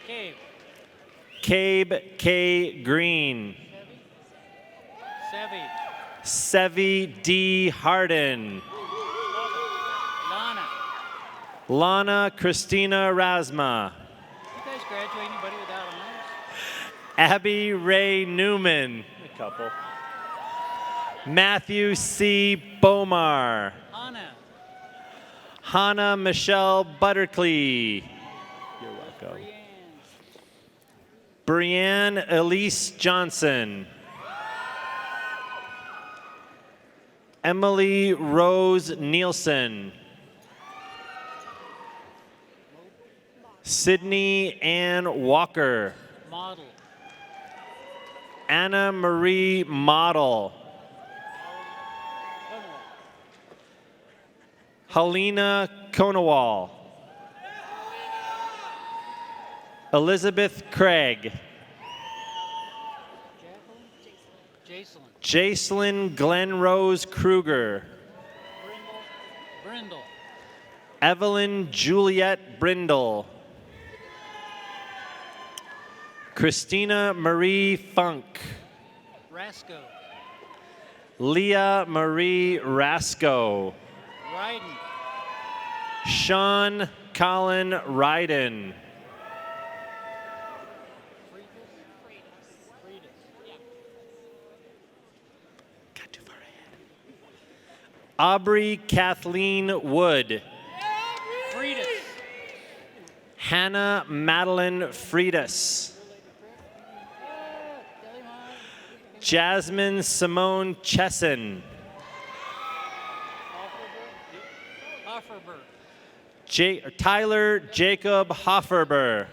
Cave. Cabe K. Green. Sevi. Sevi D. Harden. Lana. Lana Christina Rasma. You guys graduate anybody without honors? Abby Ray Newman. A couple. Matthew C. Bomar. Anna. Hannah Michelle Buttercly. You're welcome. Brianne Elise Johnson. Emily Rose Nielsen. Sydney Ann Walker. Model. Anna Marie Model. Helena Conowal. Elizabeth Craig. Jacelyn. Jacelyn Glen Rose Kruger. Brindle. Evelyn Juliet Brindle. Christina Marie Funk. Rasco. Leah Marie Rasco. Ryden. Sean Colin Ryden. Got too far ahead. Aubrey Kathleen Wood. Freitas. Hannah Madeline Freitas. Jasmine Simone Chesson. Hofferberg. Tyler Jacob Hofferber.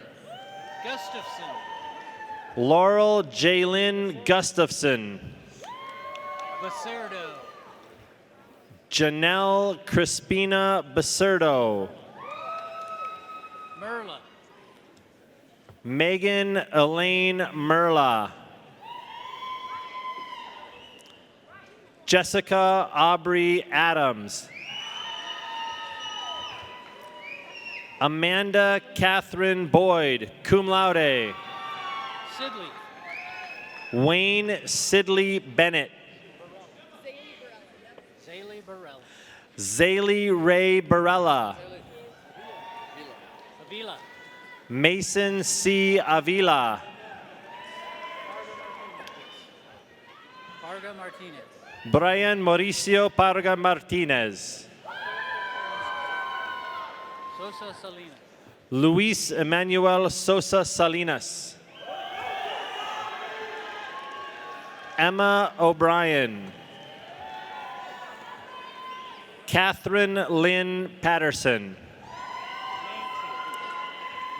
Gustafson. Laurel Jaylyn Gustafson. Bacerdo. Janelle Crispina Bacerdo. Merla. Megan Elaine Merla. Jessica Aubrey Adams. Amanda Catherine Boyd, cum laude. Sidley. Wayne Sidley Bennett. Zaylee Barella. Zaylee Ray Barella. Avila. Mason C. Avila. Parga Martinez. Brian Mauricio Parga Martinez. Sosa Salinas. Luis Emmanuel Sosa Salinas. Emma O'Brien. Catherine Lynn Patterson.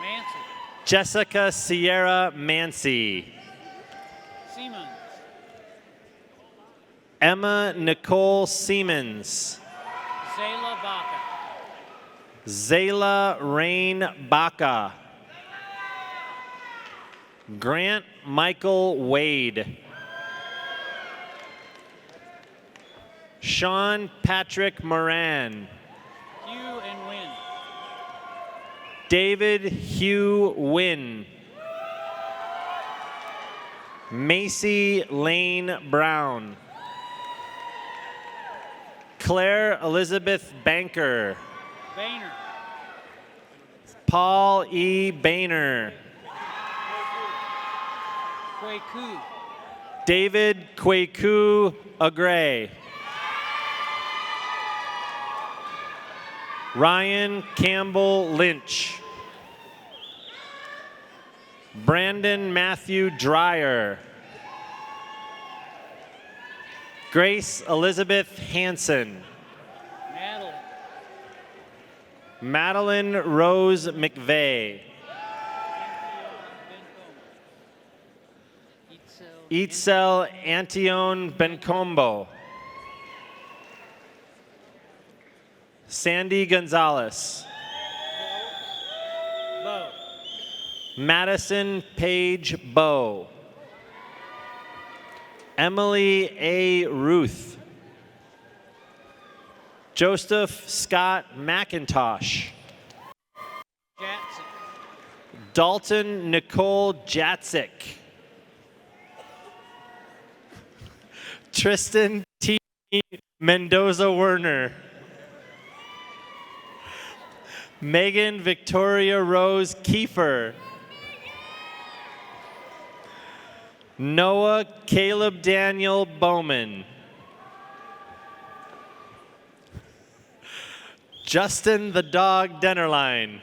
Mancy. Jessica Sierra Mancy. Siemens. Emma Nicole Siemens. Zayla Baca. Zayla Rain Baca. Grant Michael Wade. Sean Patrick Moran. Hugh and Wynn. David Hugh Wynn. Macy Lane Brown. Claire Elizabeth Banker. Boehner. Paul E. Boehner. Kweku. David Kweku Agray. Ryan Campbell Lynch. Brandon Matthew Dreyer. Grace Elizabeth Hanson. Madeline. Madeline Rose McVeigh. Itzel Antione Bencombo. Sandy Gonzalez. Bo. Madison Page Bow. Emily A. Ruth. Joseph Scott McIntosh. Jackson. Dalton Nicole Jatzik. Tristan T. Mendoza Werner. Megan Victoria Rose Kiefer. Noah Caleb Daniel Bowman. Justin the Dog Dennerline.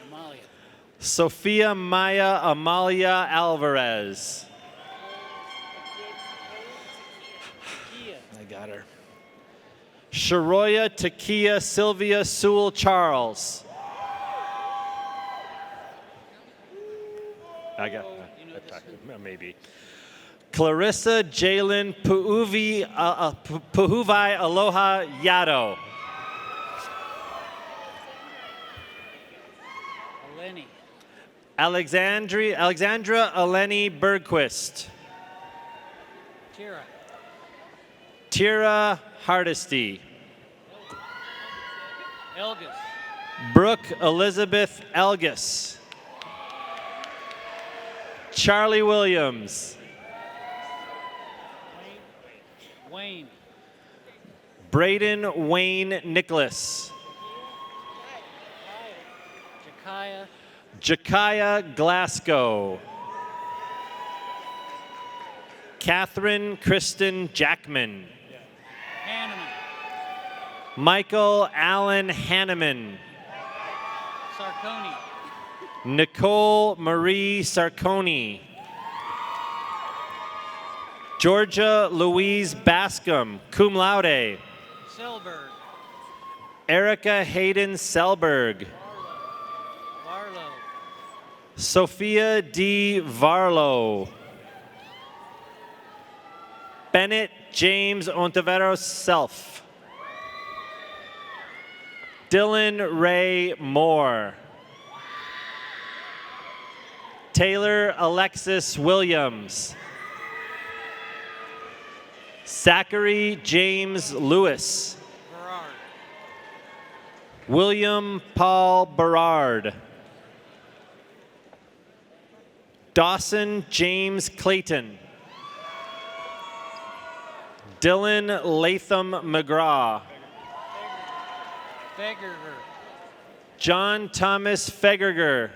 Amalia. Sophia Maya Amalia Alvarez. I got her. Sharoya Takia Sylvia Sewell Charles. I got maybe. Clarissa Jalen Puhuvai Aloha Yado. Eleni. Alexandra Eleni Bergquist. Tira. Tira Hardesty. Elgus. Brooke Elizabeth Elgis. Charlie Williams. Wayne. Braden Wayne Nicholas. Jakaya. Jakaya Glasgow. Catherine Kristen Jackman. Hanneman. Michael Allen Hanneman. Sarconi. Nicole Marie Sarconi. Georgia Louise Bascom, cum laude. Selberg. Erica Hayden Selberg. Barlow. Sophia D. Varlow. Bennett James Ontiveros Self. Dylan Ray Moore. Taylor Alexis Williams. Zachary James Lewis. Berard. William Paul Berard. Dawson James Clayton. Dylan Latham McGraw. Fegerger. John Thomas Fegerger.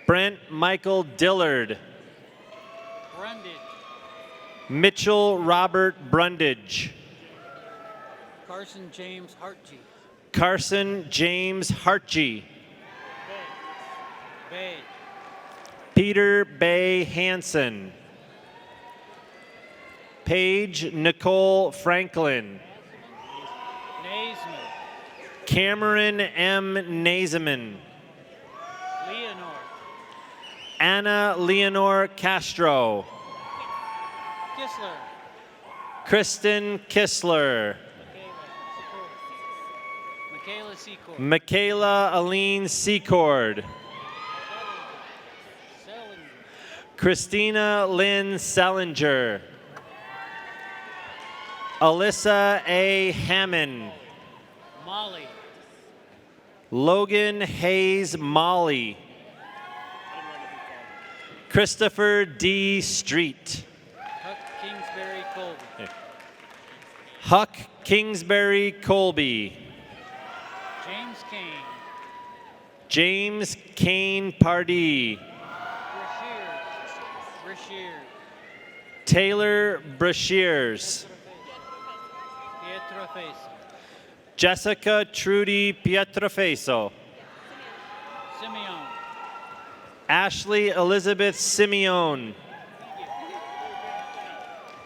Brent Michael Dillard. Brundage. Mitchell Robert Brundage. Carson James Hartgee. Carson James Hartgee. Bay. Peter Bay Hansen. Paige Nicole Franklin. Naismith. Cameron M. Nazeman. Leonore. Anna Leonore Castro. Kissler. Kristen Kissler. Michaela Secord. Michaela Aline Secord. Sellinger. Christina Lynn Sellinger. Alyssa A. Hammond. Molly. Logan Hayes Molly. Christopher D. Street. Huck Kingsbury Colby. Huck Kingsbury Colby. James Kane. James Kane Pardee. Brashear. Taylor Brashears. Pietrofesa. Jessica Trudy Pietrofeso. Simeon. Ashley Elizabeth Simeon.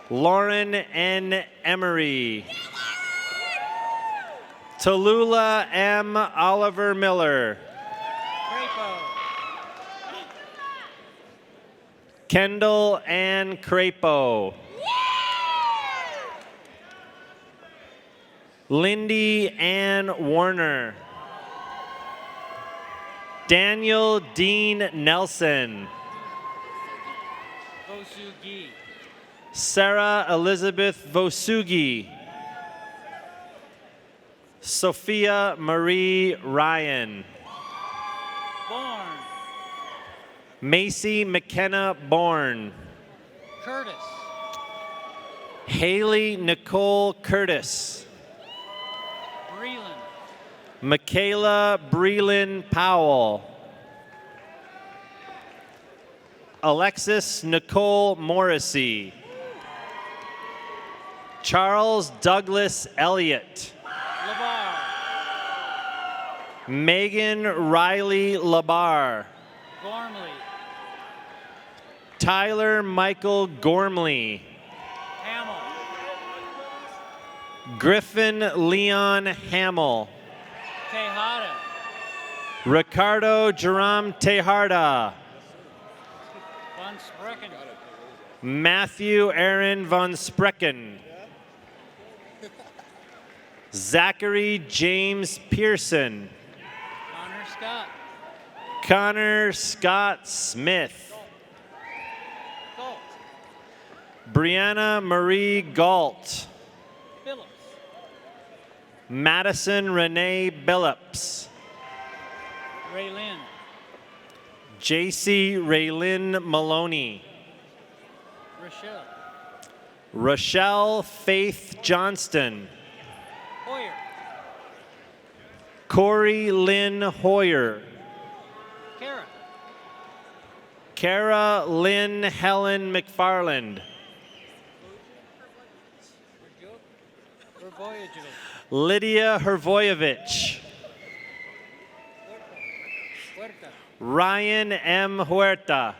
Lauren N. Emery. Tallulah M. Oliver Miller. Crapo. Kendall Ann Crapo. Lindy Ann Warner. Daniel Dean Nelson. Vosugi. Sarah Elizabeth Vosugi. Sophia Marie Ryan. Bourne. Macy McKenna Bourne. Curtis. Haley Nicole Curtis. Breland. Michaela Breland Powell. Alexis Nicole Morrissey. Charles Douglas Elliott. Labar. Megan Riley Labar. Gormley. Tyler Michael Gormley. Hamill. Griffin Leon Hamill. Tejada. Ricardo Jerome Tejarda. Von Sprecken. Matthew Aaron von Sprecken. Zachary James Pearson. Connor Scott. Connor Scott Smith. Galt. Brianna Marie Galt. Phillips. Madison Renee Billups. Raylin. JC Raylin Maloney. Rochelle. Rochelle Faith Johnston. Hoyer. Corey Lynn Hoyer. Kara. Kara Lynn Helen McFarland. Vervoyageval. Lydia Hervoyevich. Huerta. Ryan M. Huerta.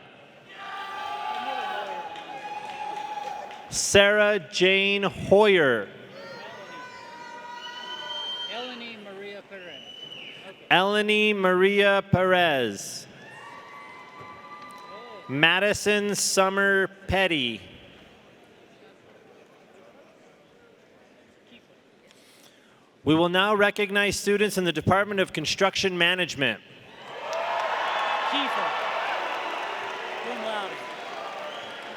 Sarah Jane Hoyer. Eleni Maria Perez. Okay. Eleni Maria Perez. Madison Summer Petty. We will now recognize students in the Department of Construction Management. Kiefer. Cum laude.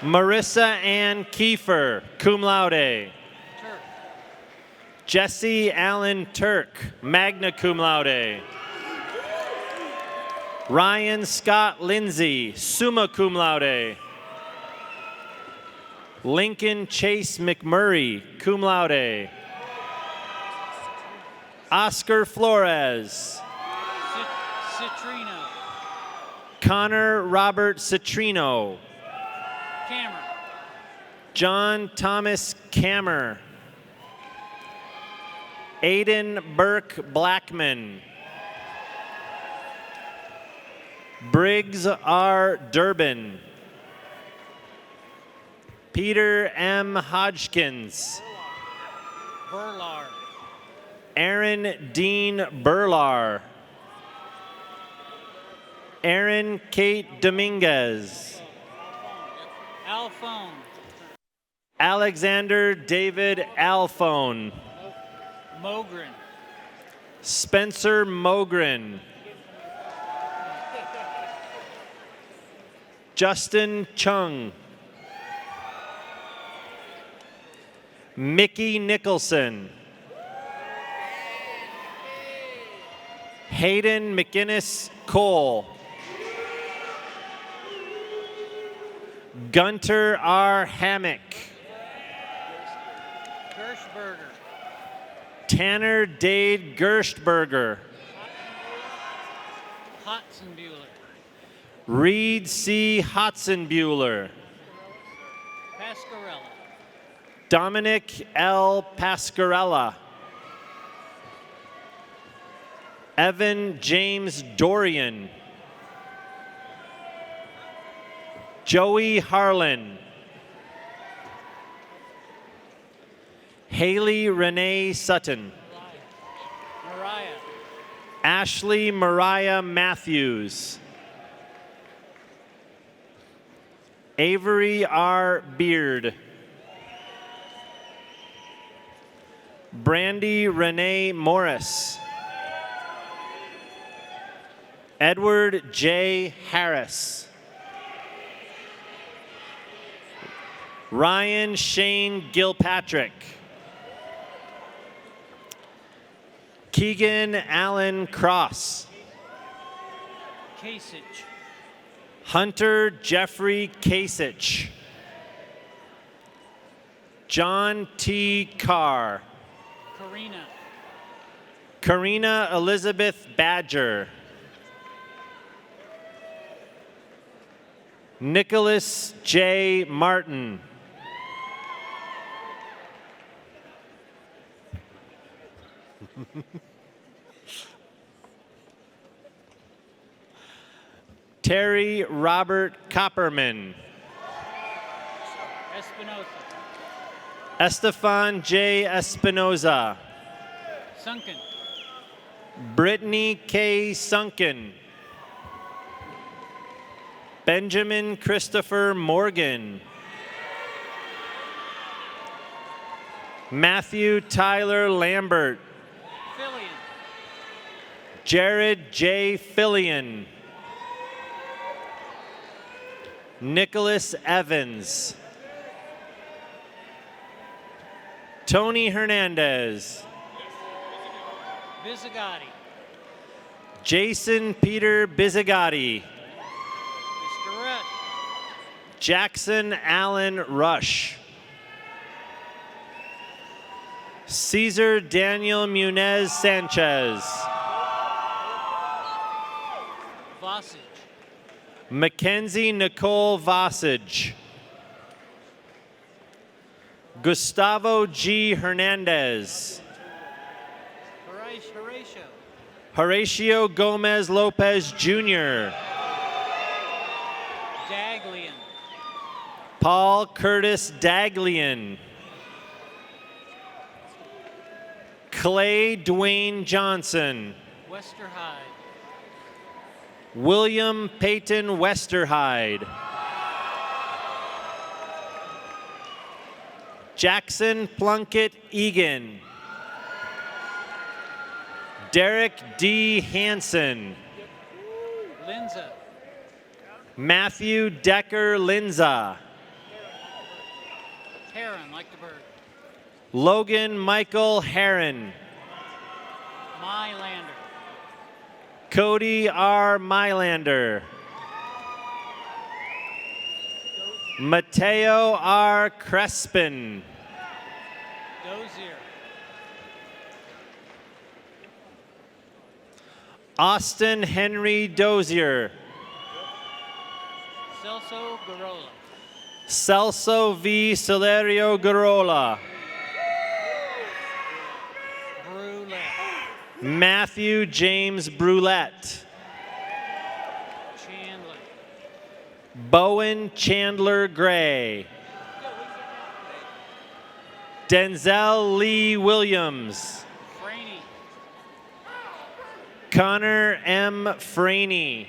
Marissa Ann Kiefer, cum laude. Turk. Jesse Allen Turk, magna cum laude. Ryan Scott Lindsay, summa cum laude. Lincoln Chase McMurray, cum laude. Oscar Flores. Citrino. Connor Robert Citrino. Cameron. John Thomas Kammer. Aiden Burke Blackman. Briggs R. Durbin. Peter M. Hodgkins. Burlar. Aaron Dean Burlar. Aaron Kate Dominguez. Alphone. Alexander David Alphone. Mogren. Spencer Mogren. Justin Chung. Mickey Nicholson. Hayden McInnes Cole. Gunter R. Hammock. Gershberger. Tanner Dade Gerstberger. Hotzenbuehler. Reed C. Hotzenbuehler. Pascarella. Dominic L. Pascarella. Evan James Dorian. Joey Harlan. Haley Renee Sutton. Mariah. Ashley Mariah Matthews. Avery R. Beard. Brandy Renee Morris. Edward J. Harris. Ryan Shane Gilpatrick. Keegan Allen Cross. Kasich. Hunter Jeffrey Kasich. John T. Carr. Karina. Karina Elizabeth Badger. Nicholas J. Martin. Terry Robert Copperman. Espinosa. Estefan J. Espinoza. Sunken. Brittany K. Sunken. Benjamin Christopher Morgan. Matthew Tyler Lambert. Fillion. Jared J. Fillion. Nicholas Evans. Tony Hernandez. Bisigatti. Jason Peter Bisigatti. Mr. Rush. Jackson Allen Rush. Cesar Daniel Munez Sanchez. Vossage. Mackenzie Nicole Vossage. Gustavo G. Hernandez. Horatio. Horatio Gomez Lopez Jr. Daglian. Paul Curtis Daglian. Clay Dwayne Johnson. Westerhide. William Peyton Westerhide. Jackson Plunkett Egan. Derek D. Hansen. Linza. Matthew Decker Linza. Heron, like the bird. Logan Michael Heron. Mylander. Cody R. Mylander. Mateo R. Crespin. Dozier. Austin Henry Dozier. Celso Garola. Celso V. Celerio Garola. Brew Matthew James Brulette. Chandler. Bowen Chandler Gray. Denzel Lee Williams. Franey. Connor M. Franey.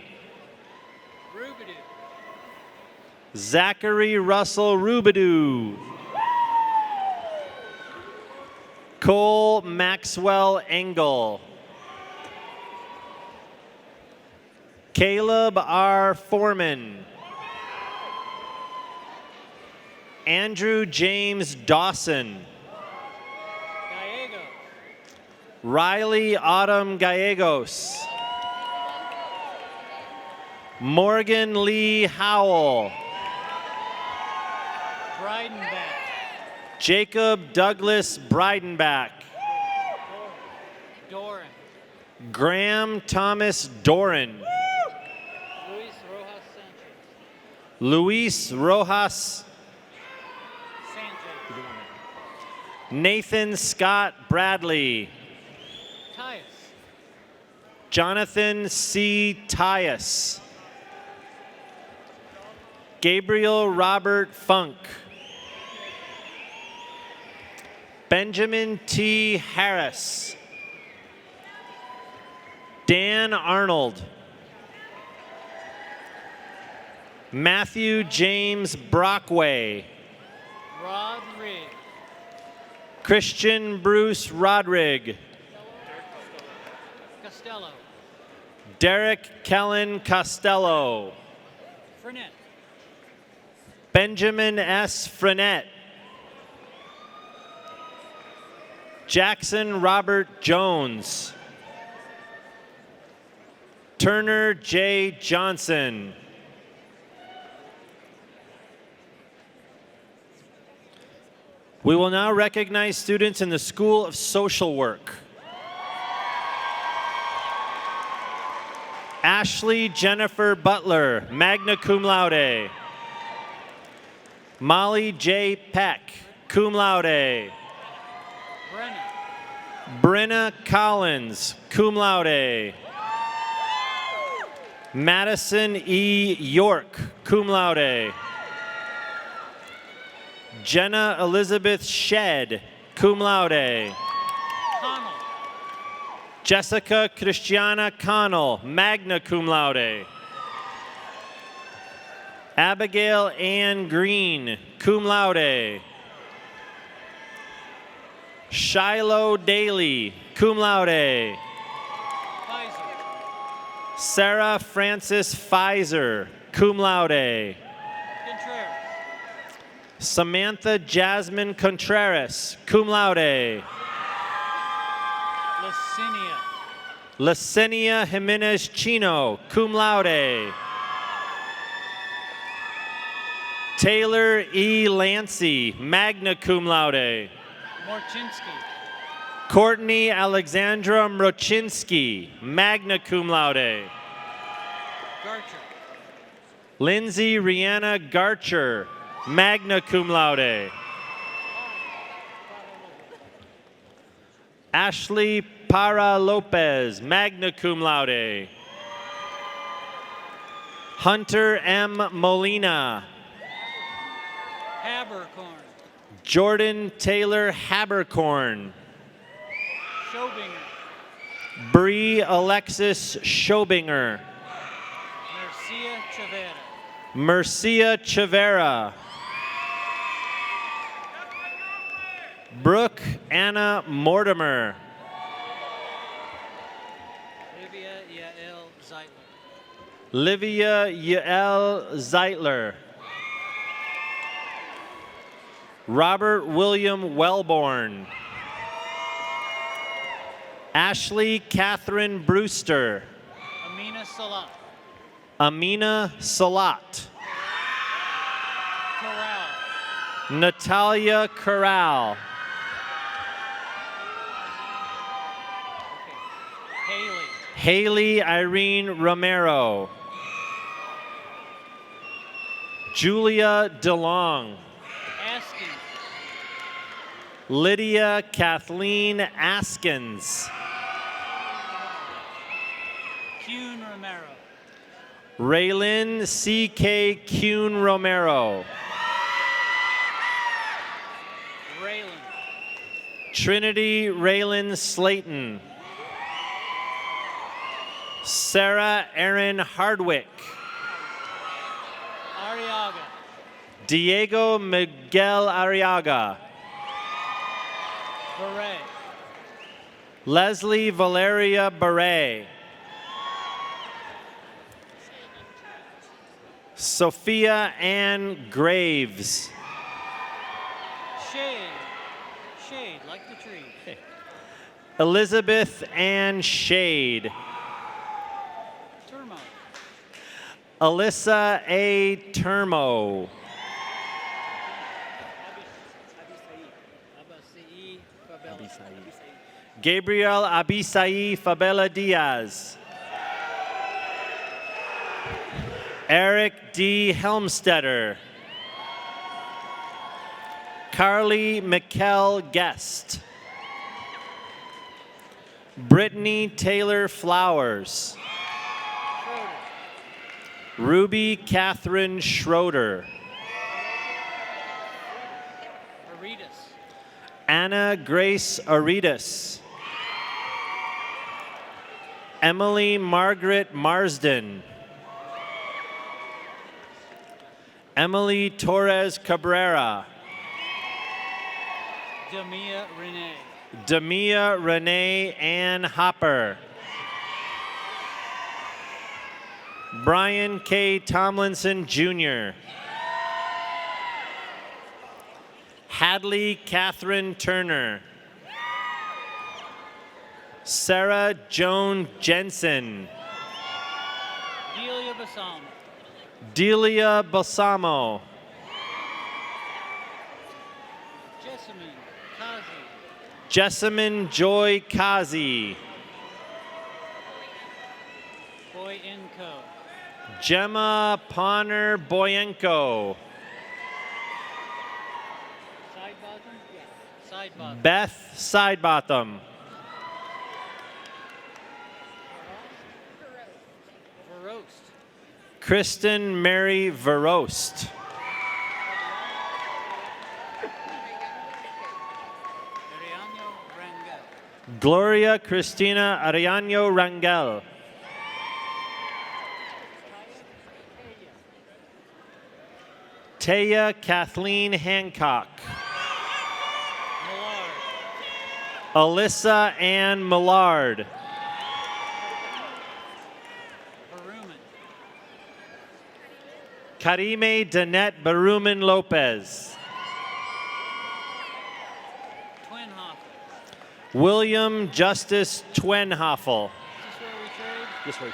Rubidoo. Zachary Russell Rubidoo. Cole Maxwell Engel. Caleb R. Foreman. Andrew James Dawson. Gallego. Riley Autumn Gallegos. Morgan Lee Howell. Breidenbach. Jacob Douglas Breidenbach. Doran. Graham Thomas Doran. Luis Rojas Sanchez. Luis Rojas. Sanchez. Nathan Scott Bradley. Tyus. Jonathan C. Tyus. Gabriel Robert Funk. Benjamin T. Harris. Dan Arnold. Matthew James Brockway. Rod Rigg. Christian Bruce Rodrig. Costello. Derek Kellen Costello. Frenette. Benjamin S. Frenette. Jackson Robert Jones. Turner J. Johnson. We will now recognize students in the School of Social Work. Ashley Jennifer Butler, magna cum laude. Molly J. Peck, cum laude. Brenna Collins, cum laude. Madison E. York, cum laude. Jenna Elizabeth Shedd, cum laude. Connell. Jessica Christiana Connell, magna cum laude. Abigail Ann Green, cum laude. Shiloh Daly, cum laude. Pfizer. Sarah Frances Pfizer, cum laude. Contreras. Samantha Jasmine Contreras, cum laude. Licinia. Licinia Jimenez Chino, cum laude. Taylor E. Lancy, magna cum laude. Morchinsky. Courtney Alexandra Mrochinsky, magna cum laude. Garcher. Lindsay Rihanna Garcher, magna cum laude. Ashley Para Lopez, magna cum laude. Hunter M. Molina. Habercorn. Jordan Taylor Habercorn. Schobinger. Bree Alexis Schobinger. Mercia Chavera. Mercia Chavera. Brooke Anna Mortimer. Livia Yael Zeitler. Livia Yael Zeitler. Robert William Wellborn. Ashley Catherine Brewster. Amina Salat. Amina Salat. Corral. Natalia Corral. Haley. Haley Irene Romero. Julia DeLong. Askin. Lydia Kathleen Askins. Kuhn Romero. Raylin C.K. Kuhn Romero. Raylan. Trinity Raylin Slayton. Sarah Erin Hardwick. Ariaga. Diego Miguel Arriaga. Beret. Leslie Valeria Beret. Sophia Ann Graves. Shade. Shade, like the tree. Elizabeth Ann Shade. Turmo. Alyssa A. Termo. Abasai Fabella. Gabriel Abisai Fabella Diaz. Eric D. Helmstetter. Carly Mikkel Guest. Brittany Taylor Flowers. Ruby Catherine Schroeder. Aritas. Anna Grace Aritas. Emily Margaret Marsden. Emily Torres Cabrera. Damia Renee. Damia Renee Ann Hopper. Brian K. Tomlinson Jr. Hadley Catherine Turner. Sarah Joan Jensen. Delia Basam. Delia Balsamo. Jessamine Kazi. Jessamine Joy Kazi. Boyenko. Gemma Ponner Boyenko. Sidebottom? Yes. Sidebottom. Beth Sidebotham. Verrost. Kristen Mary Verost. Ariano Rangel. Gloria Cristina Ariano Rangel. Taya Kathleen Hancock. Millard. Alyssa Ann Millard. Baruman. Karime Danette Baruman Lopez. Twinhoff. William Justice Twenhoffel. Is this where we trade? This way,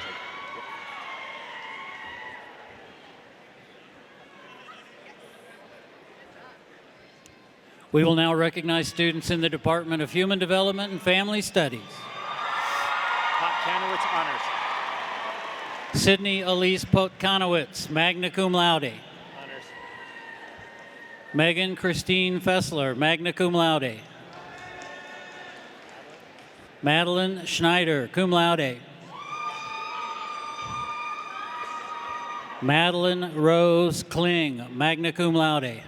We will now recognize students in the Department of Human Development and Family Studies. Potkanowitz Honors. Sydney Elise Potkanowitz, magna cum laude. Honors. Megan Christine Fessler, magna cum laude. Madeline Schneider, cum laude. Madeline Rose Kling, magna cum laude.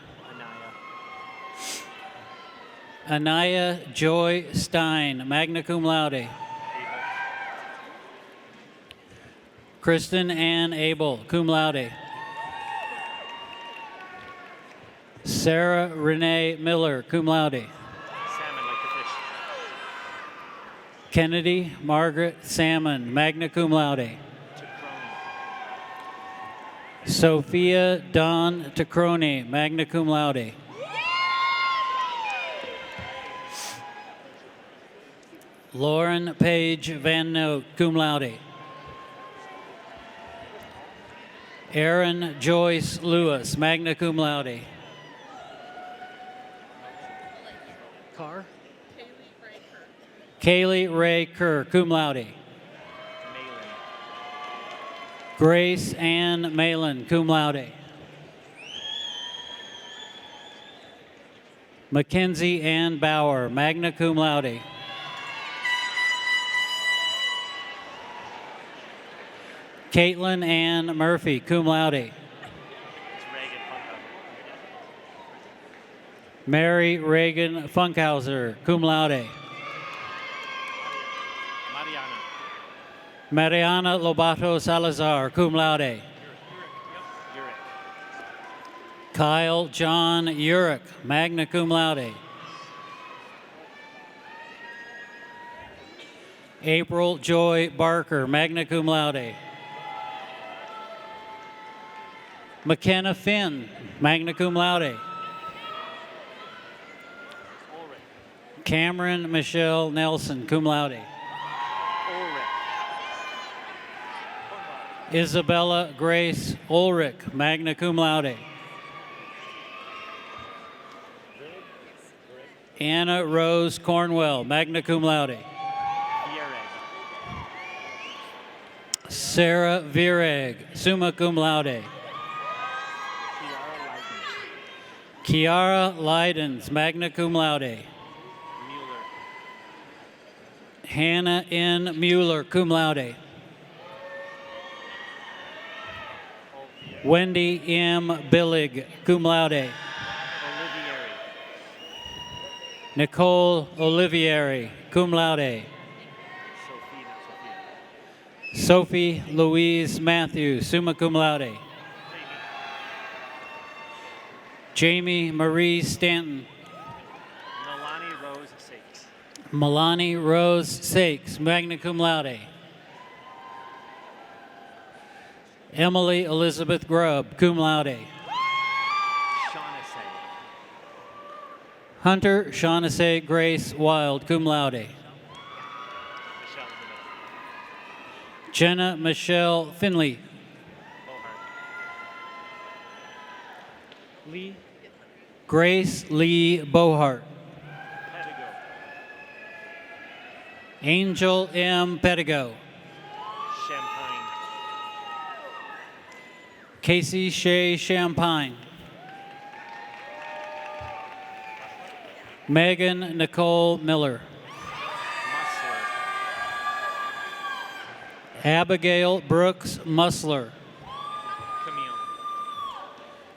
Anaya Joy Stein, magna cum laude. Kristen Ann Abel, cum laude. Sarah Renee Miller, cum laude. Salmon like the fish. Kennedy Margaret Salmon, magna cum laude. Sophia Dawn Tacroni, magna cum laude. Lauren Page Van Note, cum laude. Erin Joyce Lewis, magna cum laude. Carr? Kaylee Ray Kerr, cum laude. Grace Ann Malin, cum laude. Mackenzie Ann Bauer, magna cum laude. Caitlin Ann Murphy, cum laude. Mary Reagan Funkhauser, cum laude. Mariana Lobato Salazar, cum laude. Kyle John Urick, magna cum laude. April Joy Barker, magna cum laude. McKenna Finn, magna cum laude. Cameron Michelle Nelson, cum laude. Isabella Grace Ulrich, magna cum laude. Anna Rose Cornwell, magna cum laude. Sarah Vireg, summa cum laude. Kiara Leidens, magna cum laude. Hannah N. Mueller, cum laude. Wendy M. Billig, cum laude. Nicole Olivieri, cum laude. Sophie Louise Matthews, summa cum laude. Jamie Marie Stanton. Milani Rose Sakes, magna cum laude. Emily Elizabeth Grubb, cum laude. Hunter Shaughnessy Grace Wild, cum laude. Jenna Michelle Finley. Grace Lee Bohart. Angel M. Pedigo. Casey Shea Champagne. Megan Nicole Miller. Abigail Brooks Musler.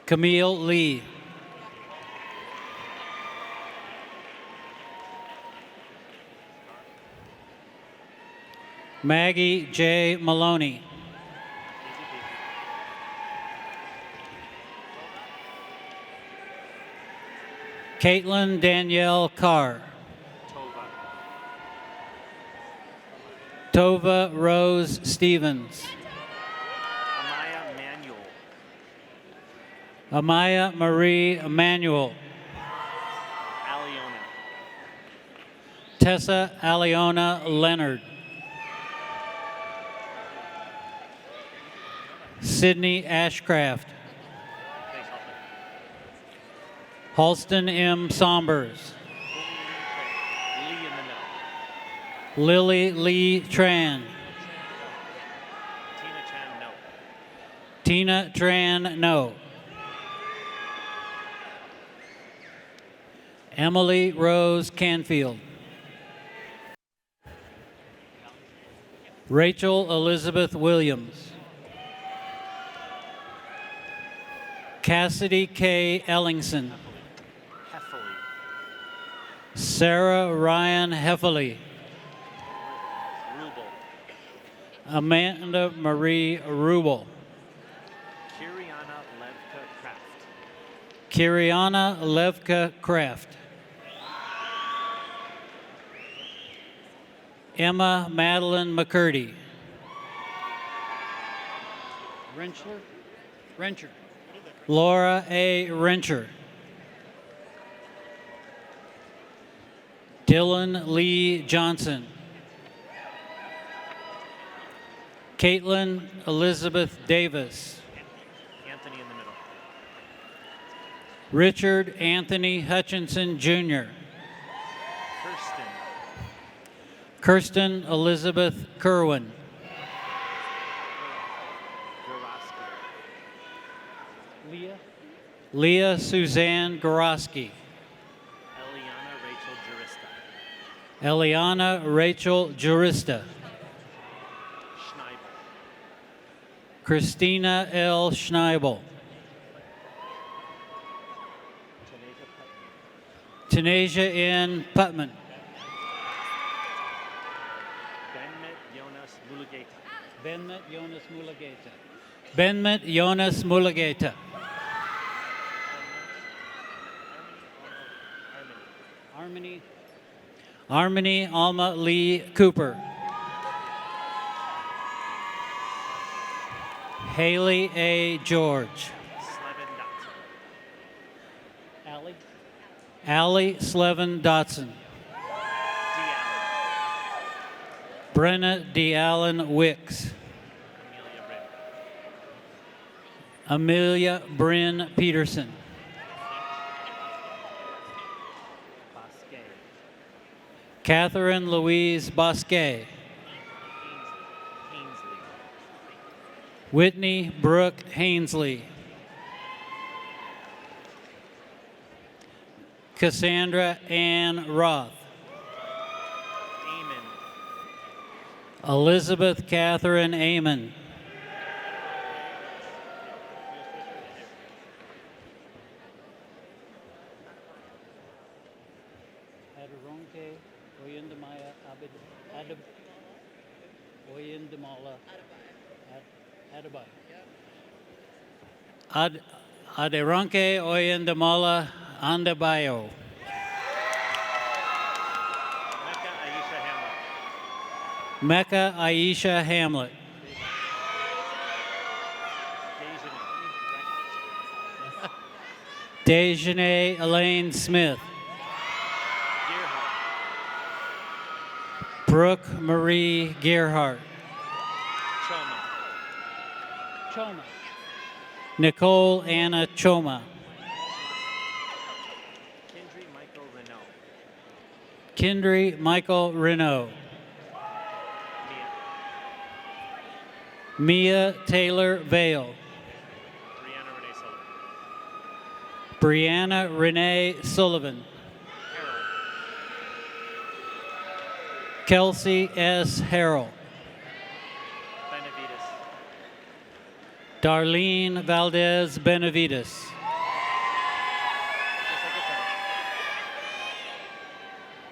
Camille Lee. Maggie J. Maloney. Caitlin Danielle Carr. Tova Rose Stevens. Amaya Marie Emanuel. Tessa Aliona Leonard. Sydney Ashcraft. Halston M. Sombers. Lily Lee Tran. Tina Tran, no. Emily Rose Canfield. Rachel Elizabeth Williams. Cassidy K. Ellingson. Sarah Ryan Heffley. Amanda Marie Rubel. Kiriana Levka Kraft. Emma Madeline McCurdy. Rencher. Laura A. Rencher. Dylan Lee Johnson. Caitlin Elizabeth Davis. Anthony in the middle. Richard Anthony Hutchinson, Jr. Kirsten Elizabeth Kerwin. Leah Suzanne Goroski. Eliana Rachel Jurista. Christina L. Schneibel. Tanasia N. Putman. Benmet Jonas Mulageta. Benmet Jonas Mulageta. Harmony Alma Lee Cooper. Haley A. George. Allie Slevin Dotson. Brenna D. Allen Wicks. Amelia Bryn Peterson. Catherine Louise Bosquet. Whitney Brooke Hainsley. Cassandra Ann Roth. Elizabeth Catherine Amon. Adoronke Oyendamaya Oyendamala Adebayo. Aderonke Oyendamala Andabayo. Mecca Aisha Hamlet. Dejanay Elaine Smith. Brooke Marie Gerhardt. Choma. Nicole Anna Choma. Kendry Michael Renault. Mia Taylor Vale. Brianna Renee Sullivan. Kelsey S. Harrell. Darlene Valdez Benavides.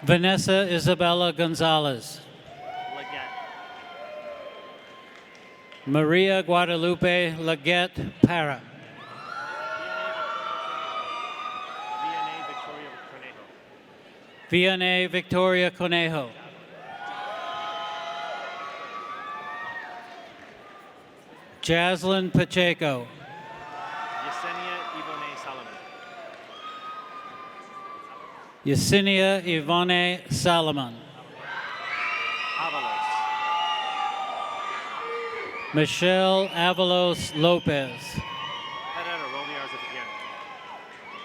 Vanessa Isabella Gonzalez. Maria Guadalupe Laguette Para. Vianney Victoria Conejo. Jaslyn Pacheco. Yesenia Ivone Salomon. Michelle Avalos Lopez.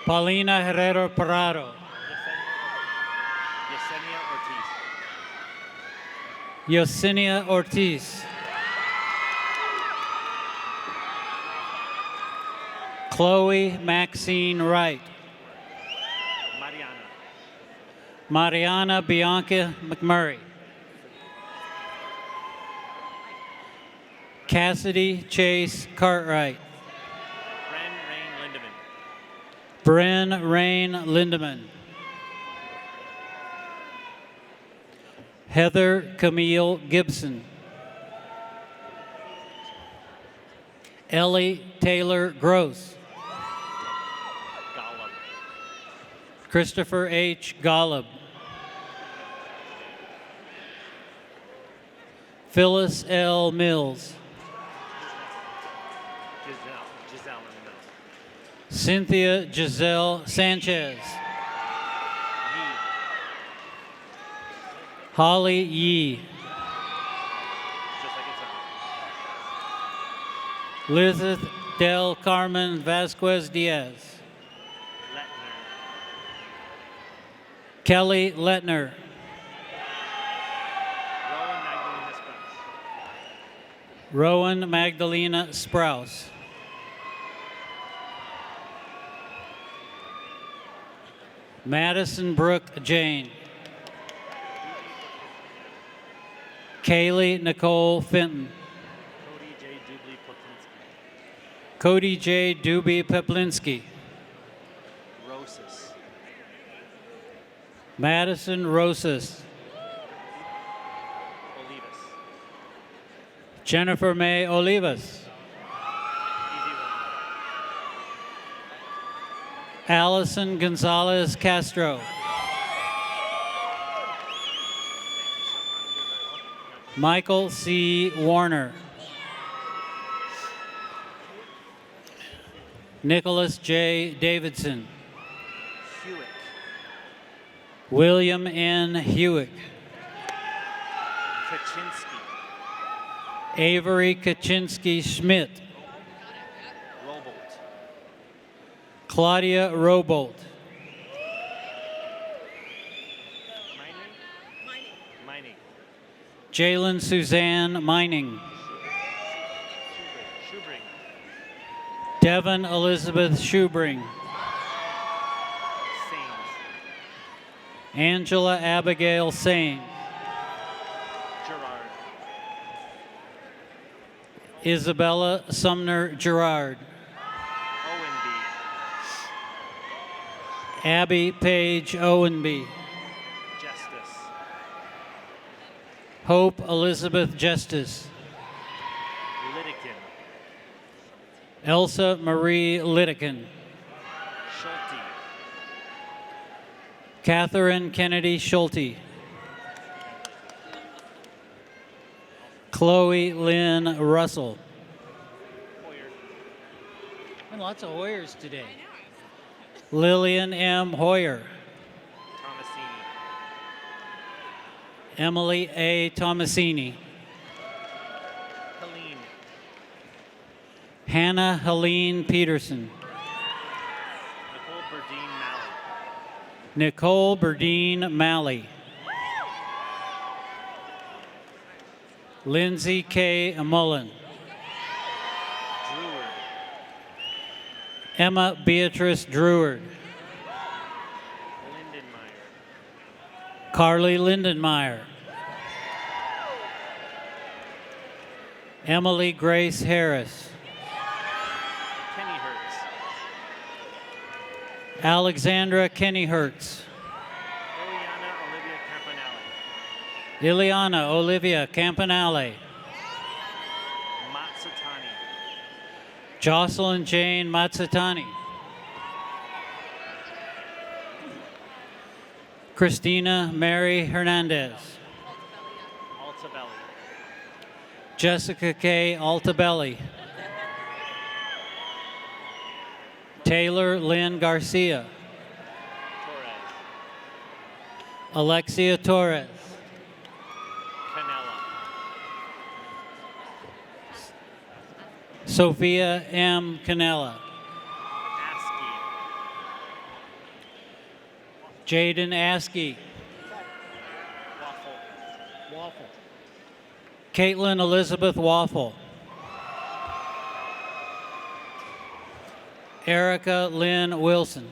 Paulina Herrero Parado. Yesenia Ortiz. Chloe Maxine Wright. Mariana Bianca McMurray. Cassidy Chase Cartwright. Bren Rain Lindeman. Heather Camille Gibson. Ellie Taylor Gross. Christopher H. Golub. Phyllis L. Mills. Cynthia Giselle Sanchez. Holly Yee. Lizeth Del Carmen Vasquez Diaz. Kelly Letner. Rowan Magdalena Sprouse. Madison Brooke Jane. Kaylee Nicole Fenton. Cody J. Doobie Peplinski. Rosas. Madison Rosas. Olivas. Jennifer May Olivas. Easy one. Allison Gonzalez Castro. Michael C. Warner. Nicholas J. Davidson. Hewitt. William N. Hewitt. Kaczynski. Avery Kaczynski Schmidt. Robolt. Claudia Robolt. Mining. Jalen Suzanne Mining. Schubring. Devon Elizabeth Schubring. Sains. Angela Abigail Sain. Gerard. Isabella Sumner Gerard. Owenby. Abby Page Owenby. Justice. Hope Elizabeth Justice. Lidikin. Elsa Marie Lidikin. Schulte. Catherine Kennedy Schulte. Chloe Lynn Russell. Hoyer. And lots of Hoyers today. Lillian M. Hoyer. Tomasini. Emily A. Tomasini. Helene. Hannah Helene Peterson. Nicole Berdine Malley. Nicole Berdine Malley. Lindsay K. Mullen. Dreward. Emma Beatrice Dreward. Lindenmeyer. Carly Lindenmeyer. Emily Grace Harris. Kenny Hertz. Alexandra Kenny Hertz. Ileana Olivia Campanale. Ileana Olivia Campanale. Matsutani. Jocelyn Jane Matsutani. Christina Mary Hernandez. Altabelli. Jessica K. Altabelli. Taylor Lynn Garcia. Torres. Alexia Torres. Canella. Sophia M. Canella. Askey. Jaden Askey. Waffle. Caitlin Elizabeth Waffle. Erica Lynn Wilson.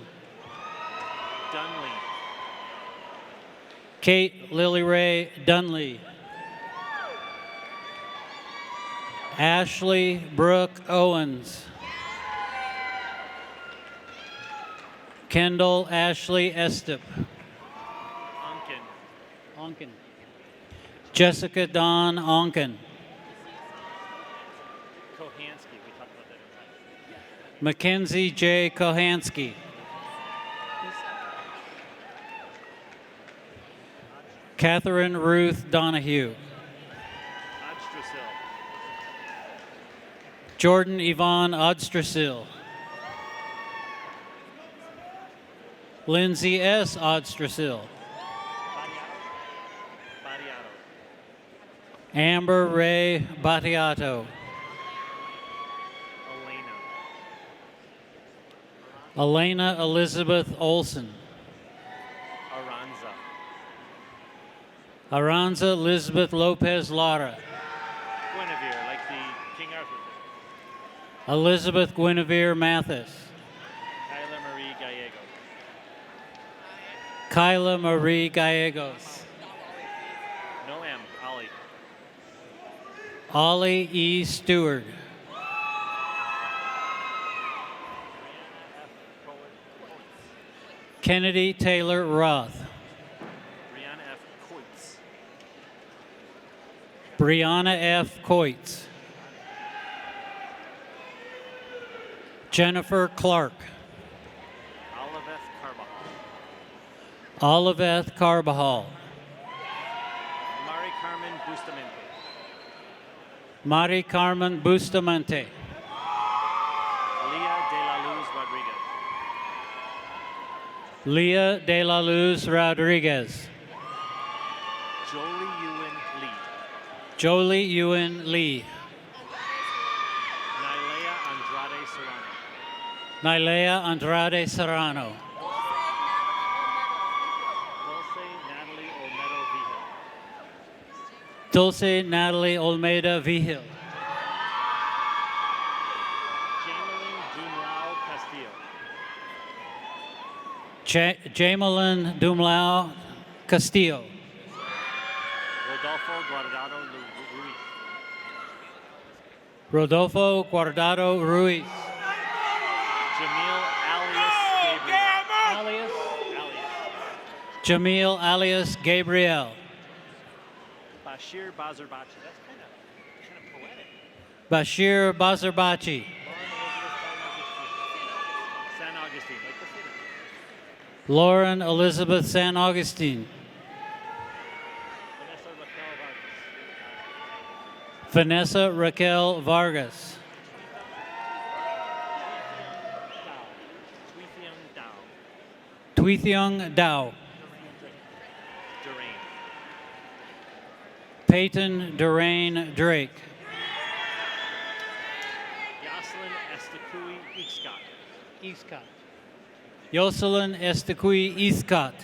Dunley. Kate Lily Ray Dunley. Ashley Brooke Owens. Kendall Ashley Estep. Onken. Jessica Dawn Onken. Kohansky. We talked about that. Mackenzie J. Kohansky. Catherine Ruth Donahue. Odstrasil. Jordan Yvonne Odstrasil. Lindsay S. Odstrasil. Badiato. Amber Ray Battiato. Elena. Elena Elizabeth Olson. Aranza. Aranza Elizabeth Lopez Lara. Guinevere, like the King Arthur thing. Elizabeth Guinevere Mathis. Kyla Marie Gallego. Kyla Marie Gallegos. Noam. Ollie. Ollie E. Stewart. Kennedy Taylor Roth. Brianna F. Coitz. Brianna F. Coitz. Jennifer Clark. Oliveth Carbajal. Oliveth Carbajal. Mari Carmen Bustamante. Mari Carmen Bustamante. Leah de la Luz Rodriguez. Leah de la Luz Rodriguez. Jolie Ewan Lee. Jolie Ewan Lee. Nylea Andrade Serrano. Nylea Andrade Serrano. Dulce Natalie Olmedo Vigil. Dulce Natalie Olmeida Vigil. Jamelin Dumlau Castillo. Jamelin Dumlau Castillo. Rodolfo Guardado Ruiz. Rodolfo Guardado Ruiz. Jamil Alias Gabriel. Jamil alias Gabriel. Bashir Bazarbachi. That's kind of poetic. Bashir Bazarbachi. San Augustine. Like the city. Lauren Elizabeth San Augustine. Vanessa Raquel Vargas. Vanessa Raquel Vargas. Tweethium Dao. Tweethyung Dao. Durain. Peyton Durain Drake. Yoselin Estakui Ixcot. Jocelyn Estequi Iscott.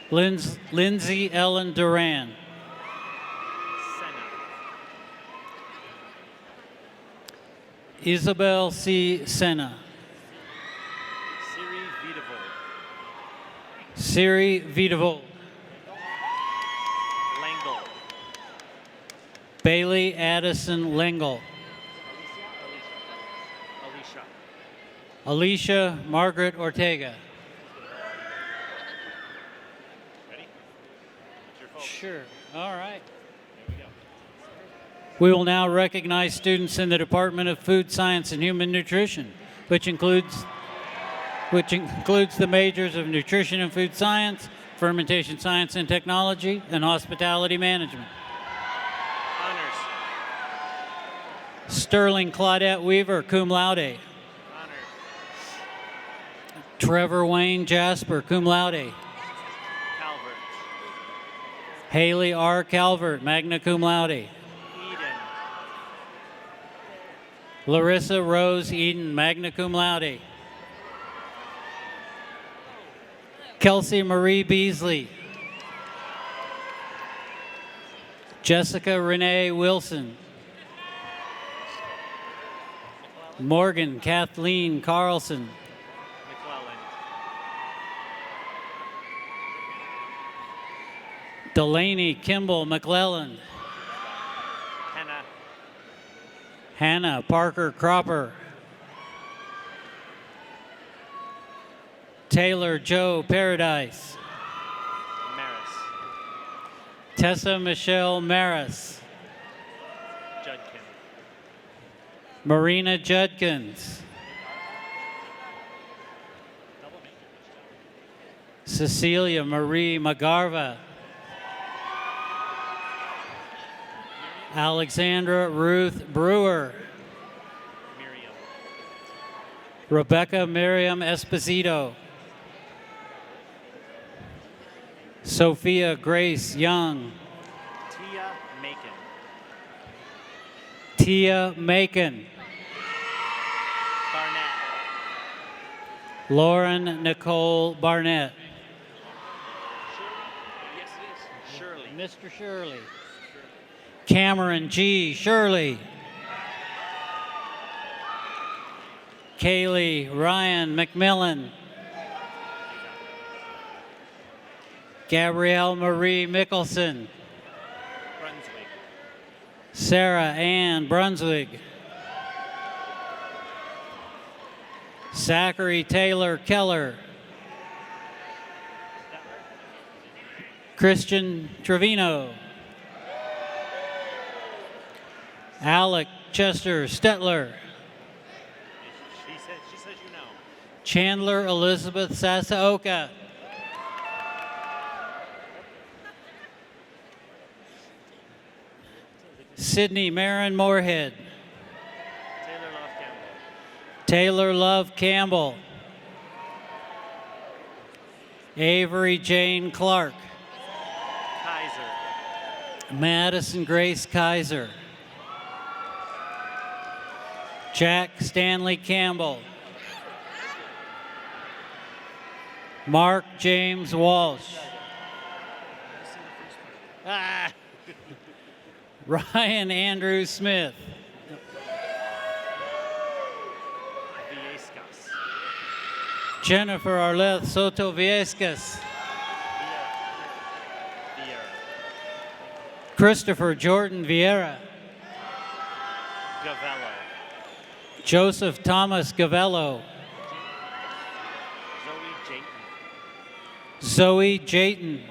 Duran. Lindsay Ellen Duran. Senna. Isabel C. Senna. Siri Vidavold. Siri Vidavold. Langle. Bailey Addison Lengel. Alicia. Alicia Margaret Ortega. Ready? It's your phone. Sure. All right. We will now recognize students in the Department of Food Science and Human Nutrition, which includes the majors of Nutrition and Food Science, Fermentation Science and Technology, and Hospitality Management. Honors. Sterling Claudette Weaver, cum laude. Honors. Trevor Wayne Jasper, cum laude. Calvert. Haley R. Calvert, magna cum laude. Eden. Larissa Rose Eden, magna cum laude. Kelsey Marie Beasley. Jessica Renee Wilson. Morgan Kathleen Carlson. McClellan. Delaney Kimball McClellan. Hannah. Hannah Parker Cropper. Taylor Joe Paradise. Maris. Tessa Michelle Maris. Judkin. Marina Judkins. Cecilia Marie Magarva. Alexandra Ruth Brewer. Miriam. Rebecca Miriam Esposito. Sophia Grace Young. Tia Macon. Tia Macon. Barnett. Lauren Nicole Barnett. Yes, it is. Shirley. Mr. Shirley. Cameron G. Shirley. Kaylee Ryan McMillan. Gabrielle Marie Mickelson. Brunswick. Sarah Ann Brunswick. Zachary Taylor Keller. Christian Trevino. Alec Chester Stetler. She says you know. Chandler Elizabeth Sasaoka. Sydney Marin Moorhead. Taylor Love Campbell. Avery Jane Clark. Kaiser. Madison Grace Kaiser. Jack Stanley Campbell. Mark James Walsh. Ryan Andrew Smith. Viescas. Jennifer Arleth Soto Viescas. Vieira. Christopher Jordan Vieira. Gavello. Joseph Thomas Gavello. Zoe Jayton. Zoe Jayton.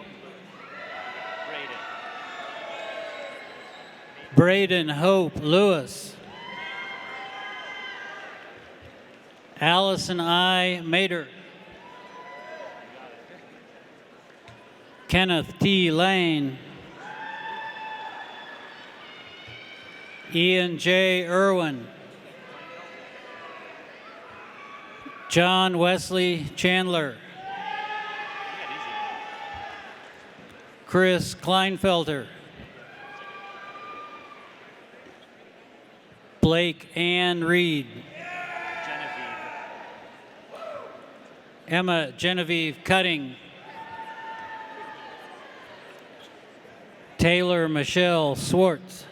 Braden Hope Lewis. Allison I. Mater. Kenneth T. Lane. Ian J. Irwin. John Wesley Chandler. Chris Kleinfelter. Blake Ann Reed. Emma Genevieve Cutting. Taylor Michelle Swartz.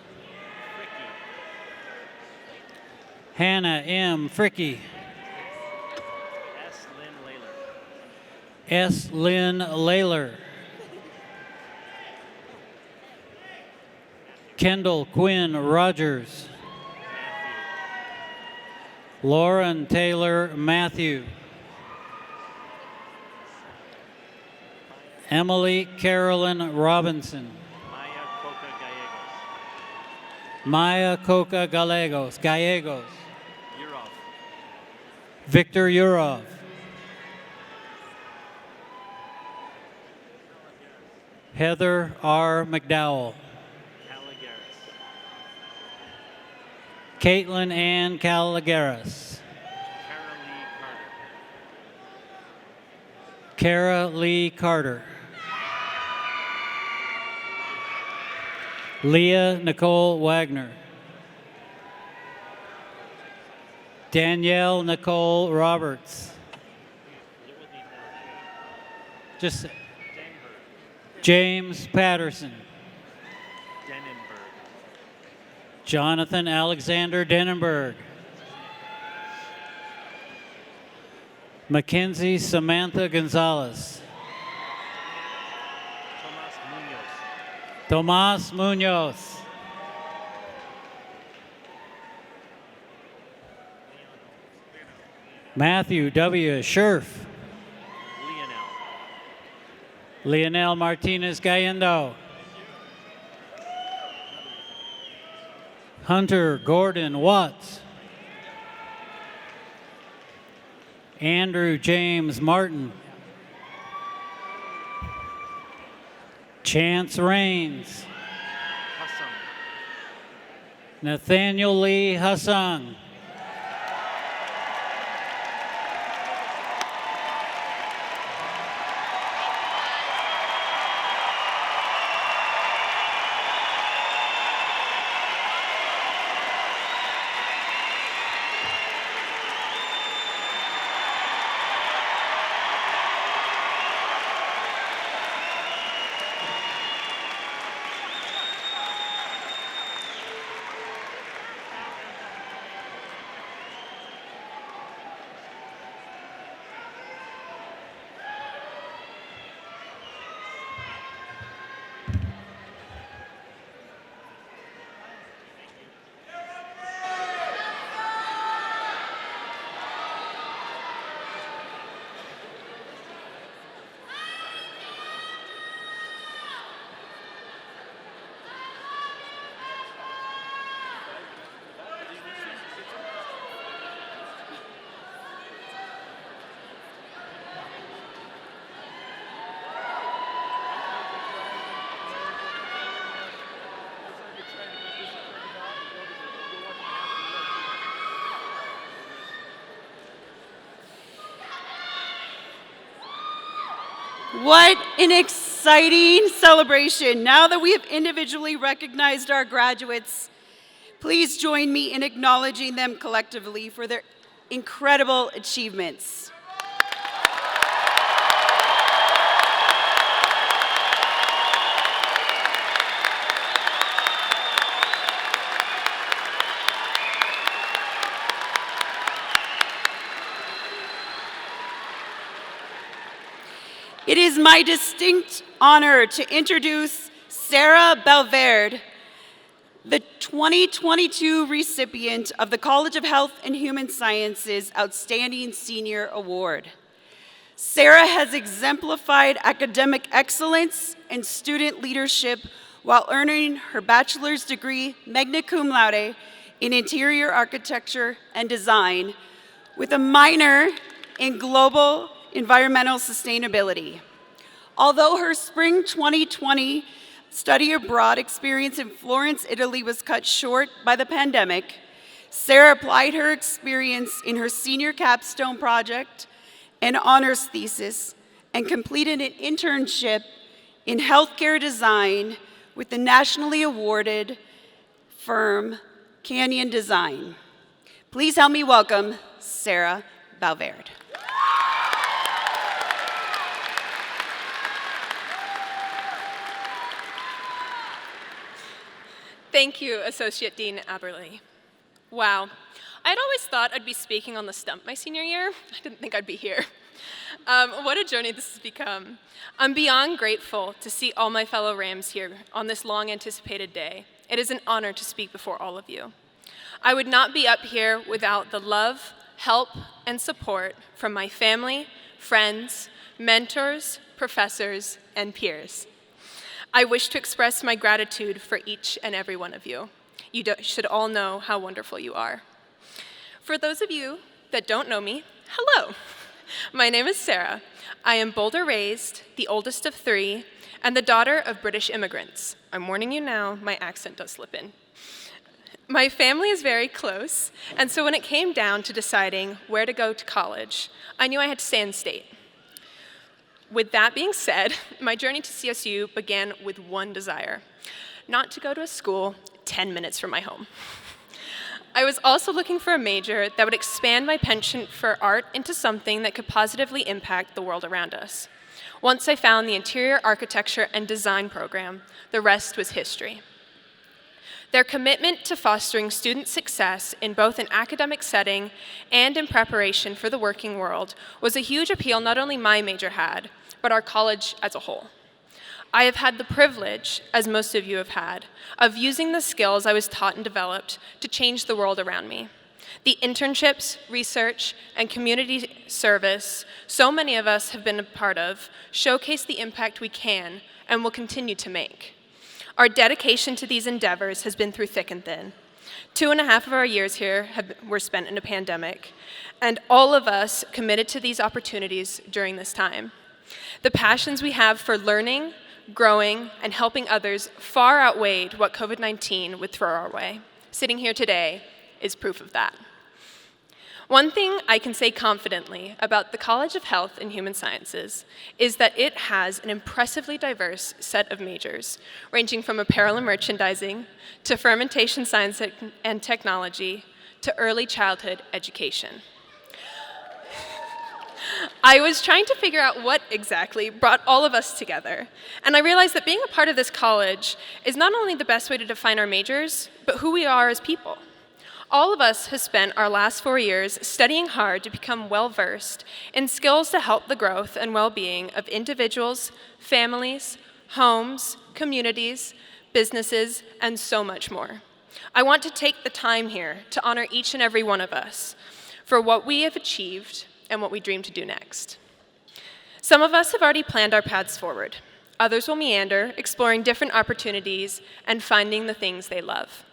Hannah M. Fricky. S. Lynn Layler. Kendall Quinn Rogers. Lauren Taylor Matthew. Emily Carolyn Robinson. Maya Coca Gallegos. Gallegos. Yurov. Victor Yurov. Heather R. McDowell. Caitlin Ann Caligaris. Kara Lee Carter. Leah Nicole Wagner. Danielle Nicole Roberts. Just James Patterson. Jonathan Alexander Denenberg. Mackenzie Samantha Gonzalez. Tomas Munoz. Matthew W. Scherf. Leonel Martinez Gallendo. Hunter Gordon Watts. Andrew James Martin. Chance Rains. Nathaniel Lee Hassan. What an exciting celebration. Now that we have individually recognized our graduates, please join me in acknowledging them collectively for their incredible achievements. It is my distinct honor to introduce Sarah Belvaird, the 2022 recipient of the College of Health and Human Sciences Outstanding Senior Award. Sarah has exemplified academic excellence and student leadership while earning her bachelor's degree magna cum laude in interior architecture and design with a minor in global environmental sustainability. Although her spring 2020 study abroad experience in Florence, Italy was cut short by the pandemic, Sarah applied her experience in her senior capstone project and honors thesis and completed an internship in healthcare design with the nationally awarded firm Canyon Design. Please help me welcome Sarah Valverde. Thank you, Associate Dean Aberle. Wow, I'd always thought I'd be speaking on the stump my senior year. I didn't think I'd be here. What a journey this has become. I'm beyond grateful to see all my fellow Rams here on this long-anticipated day. It is an honor to speak before all of you. I would not be up here without the love, help, and support from my family, friends, mentors, professors, and peers. I wish to express my gratitude for each and every one of you. You should all know how wonderful you are. For those of you that don't know me, hello. My name is Sarah. I am Boulder raised, the oldest of three, and the daughter of British immigrants. I'm warning you now, my accent does slip in. My family is very close, and so when it came down to deciding where to go to college, I knew I had to stay in state. With that being said, my journey to CSU began with one desire: not to go to a school 10 minutes from my home. I was also looking for a major that would expand my penchant for art into something that could positively impact the world around us. Once I found the interior architecture and design program, the rest was history. Their commitment to fostering student success in both an academic setting and in preparation for the working world was a huge appeal not only my major had, but our college as a whole. I have had the privilege, as most of you have had, of using the skills I was taught and developed to change the world around me. The internships, research, and community service so many of us have been a part of showcase the impact we can and will continue to make. Our dedication to these endeavors has been through thick and thin. 2.5 of our years here were spent in a pandemic, and all of us committed to these opportunities during this time. The passions we have for learning, growing, and helping others far outweighed what COVID-19 would throw our way. Sitting here today is proof of that. One thing I can say confidently about the College of Health and Human Sciences is that it has an impressively diverse set of majors, ranging from apparel and merchandising, to fermentation science and technology, to early childhood education. I was trying to figure out what exactly brought all of us together, and I realized that being a part of this college is not only the best way to define our majors, but who we are as people. All of us have spent our last 4 years studying hard to become well-versed in skills to help the growth and well-being of individuals, families, homes, communities, businesses, and so much more. I want to take the time here to honor each and every one of us for what we have achieved and what we dream to do next. Some of us have already planned our paths forward. Others will meander, exploring different opportunities and finding the things they love.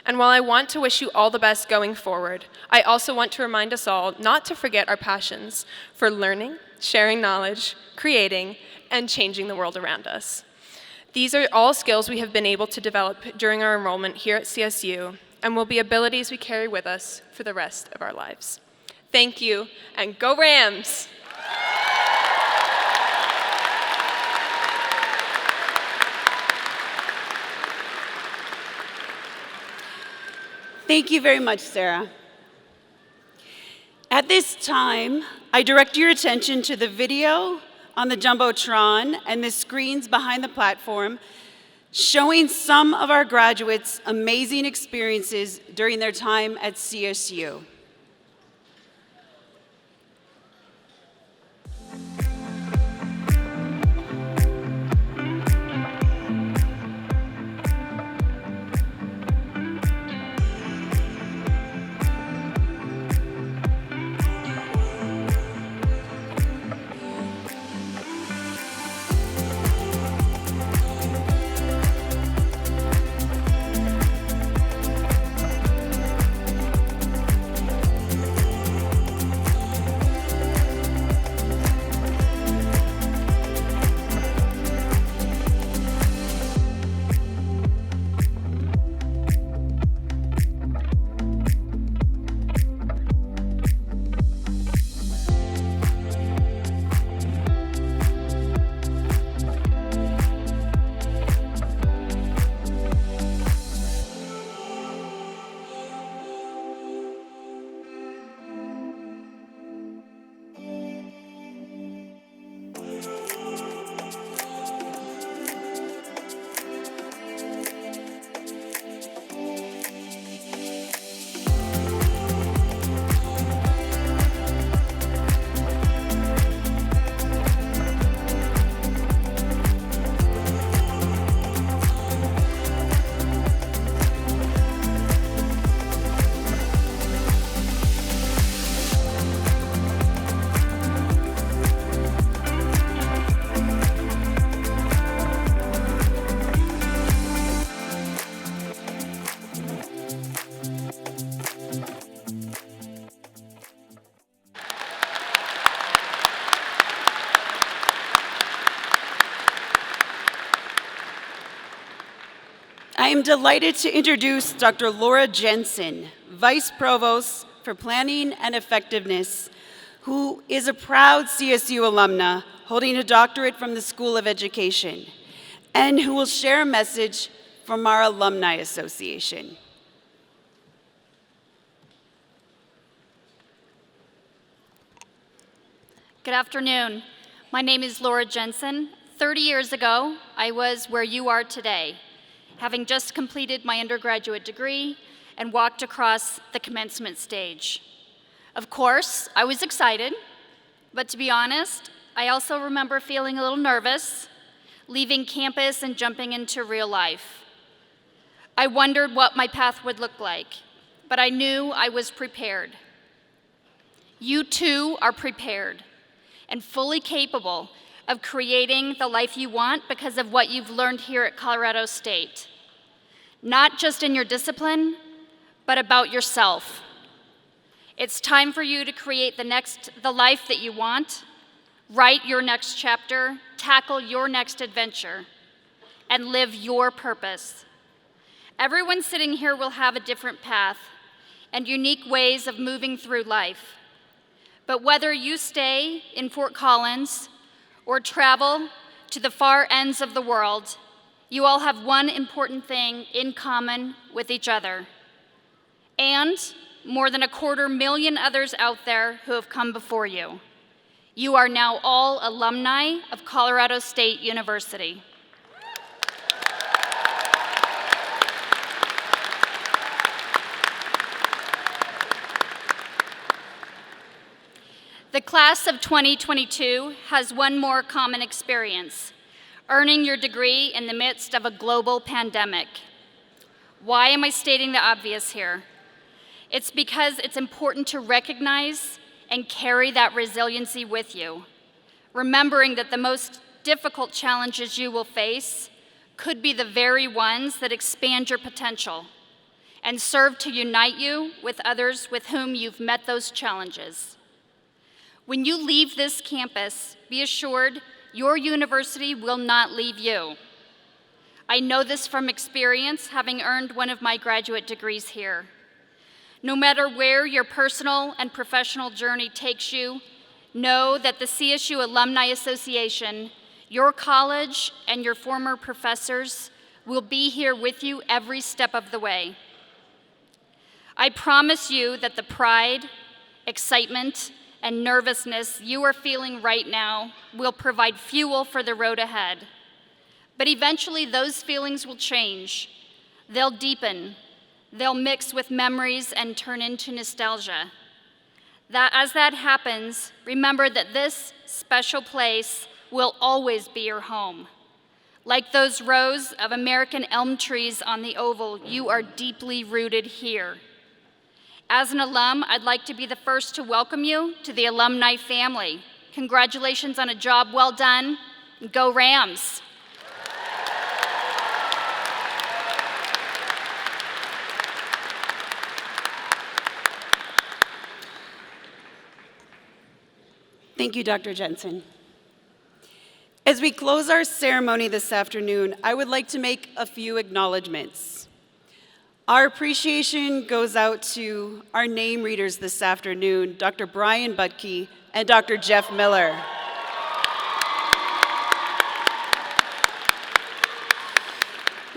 And while I want to wish you all the best going forward, I also want to remind us all not to forget our passions for learning, sharing knowledge, creating, and changing the world around us. These are all skills we have been able to develop during our enrollment here at CSU and will be abilities we carry with us for the rest of our lives. Thank you, and go Rams! Thank you very much, Sarah. At this time, I direct your attention to the video on the Jumbotron and the screens behind the platform showing some of our graduates' amazing experiences during their time at CSU. I am delighted to introduce Dr. Laura Jensen, Vice Provost for Planning and Effectiveness, who is a proud CSU alumna holding a doctorate from the School of Education, and who will share a message from our Alumni Association. Good afternoon. My name is Laura Jensen. 30 years ago, I was where you are today, having just completed my undergraduate degree and walked across the commencement stage. Of course, I was excited, but to be honest, I also remember feeling a little nervous, leaving campus and jumping into real life. I wondered what my path would look like, but I knew I was prepared. You too are prepared and fully capable of creating the life you want because of what you've learned here at Colorado State. Not just in your discipline, but about yourself. It's time for you to create the life that you want, write your next chapter, tackle your next adventure, and live your purpose. Everyone sitting here will have a different path and unique ways of moving through life. But whether you stay in Fort Collins or travel to the far ends of the world, you all have one important thing in common with each other, and more than 250,000 others out there who have come before you. You are now all alumni of Colorado State University. The class of 2022 has one more common experience: earning your degree in the midst of a global pandemic. Why am I stating the obvious here? It's because it's important to recognize and carry that resiliency with you, remembering that the most difficult challenges you will face could be the very ones that expand your potential and serve to unite you with others with whom you've met those challenges. When you leave this campus, be assured your university will not leave you. I know this from experience, having earned one of my graduate degrees here. No matter where your personal and professional journey takes you, know that the CSU Alumni Association, your college, and your former professors will be here with you every step of the way. I promise you that the pride, excitement, and nervousness you are feeling right now will provide fuel for the road ahead. But eventually those feelings will change. They'll deepen. They'll mix with memories and turn into nostalgia. As that happens, remember that this special place will always be your home. Like those rows of American elm trees on the Oval, you are deeply rooted here. As an alum, I'd like to be the first to welcome you to the alumni family. Congratulations on a job well done. Go Rams! Thank you, Dr. Jensen. As we close our ceremony this afternoon, I would like to make a few acknowledgments. Our appreciation goes out to our name readers this afternoon, Dr. Brian Butke and Dr. Jeff Miller.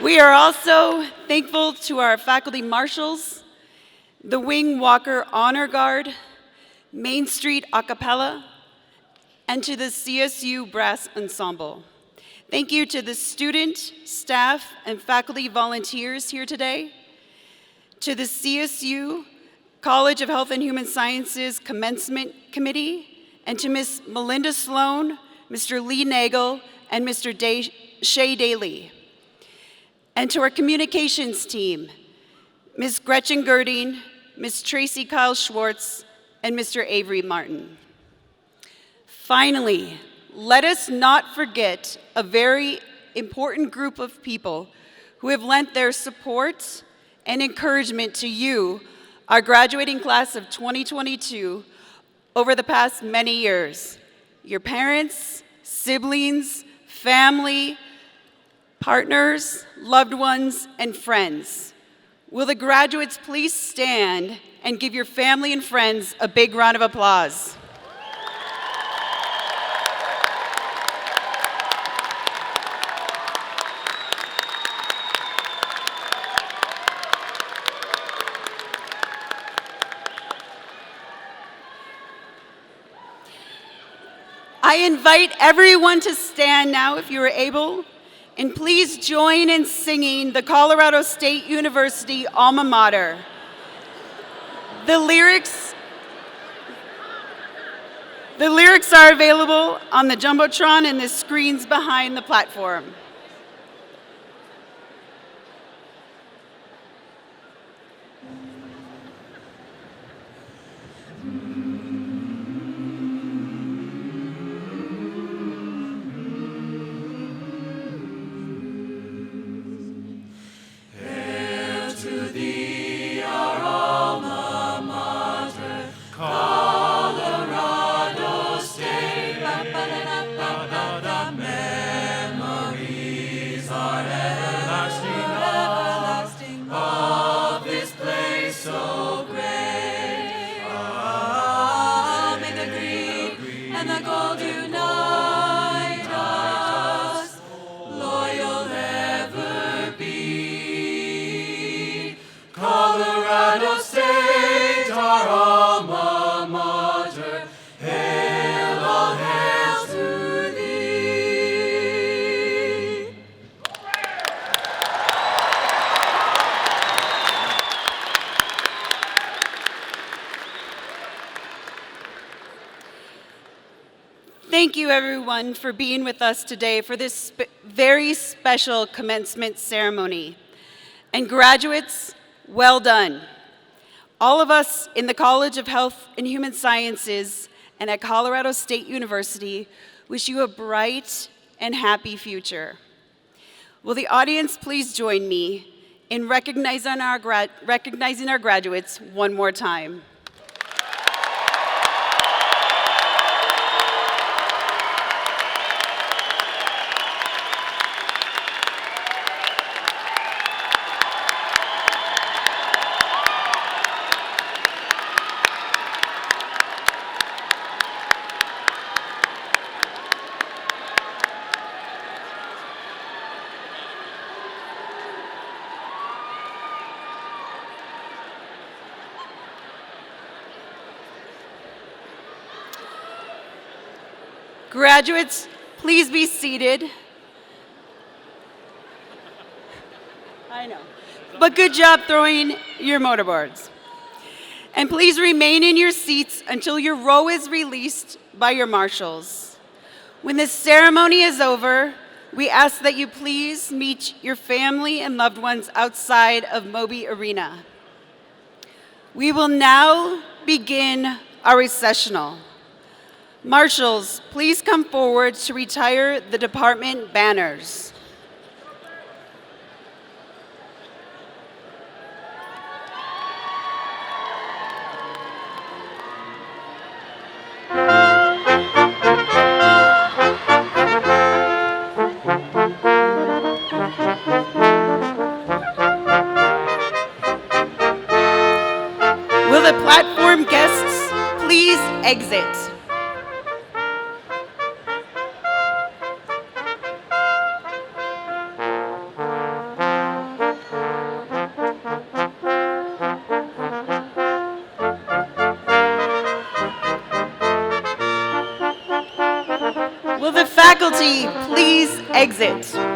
We are also thankful to our faculty marshals, the Wing Walker Honor Guard, Main Street A Cappella, and to the CSU Brass Ensemble. Thank you to the student, staff, and faculty volunteers here today, to the CSU College of Health and Human Sciences Commencement Committee, and to Ms. Melinda Sloan, Mr. Lee Nagel, and Mr. Shay Daly. And to our communications team, Ms. Gretchen Girding, Ms. Tracy Kyle Schwartz, and Mr. Avery Martin. Finally, let us not forget a very important group of people who have lent their support and encouragement to you, our graduating class of 2022, over the past many years. Your parents, siblings, family, partners, loved ones, and friends. Will the graduates please stand and give your family and friends a big round of applause? I invite everyone to stand now if you are able, and please join in singing the Colorado State University alma mater. The lyrics are available on the Jumbotron and the screens behind the platform. Thank you, everyone, for being with us today for this very special commencement ceremony. And graduates, well done. All of us in the College of Health and Human Sciences and at Colorado State University wish you a bright and happy future. Will the audience please join me in recognizing our graduates one more time? Graduates, please be seated. I know. But good job throwing your motorboards. And please remain in your seats until your row is released by your marshals. When the ceremony is over, we ask that you please meet your family and loved ones outside of Moby Arena. We will now begin our recessional. Marshals, please come forward to retire the department banners. Will the platform guests please exit? Will the faculty please exit?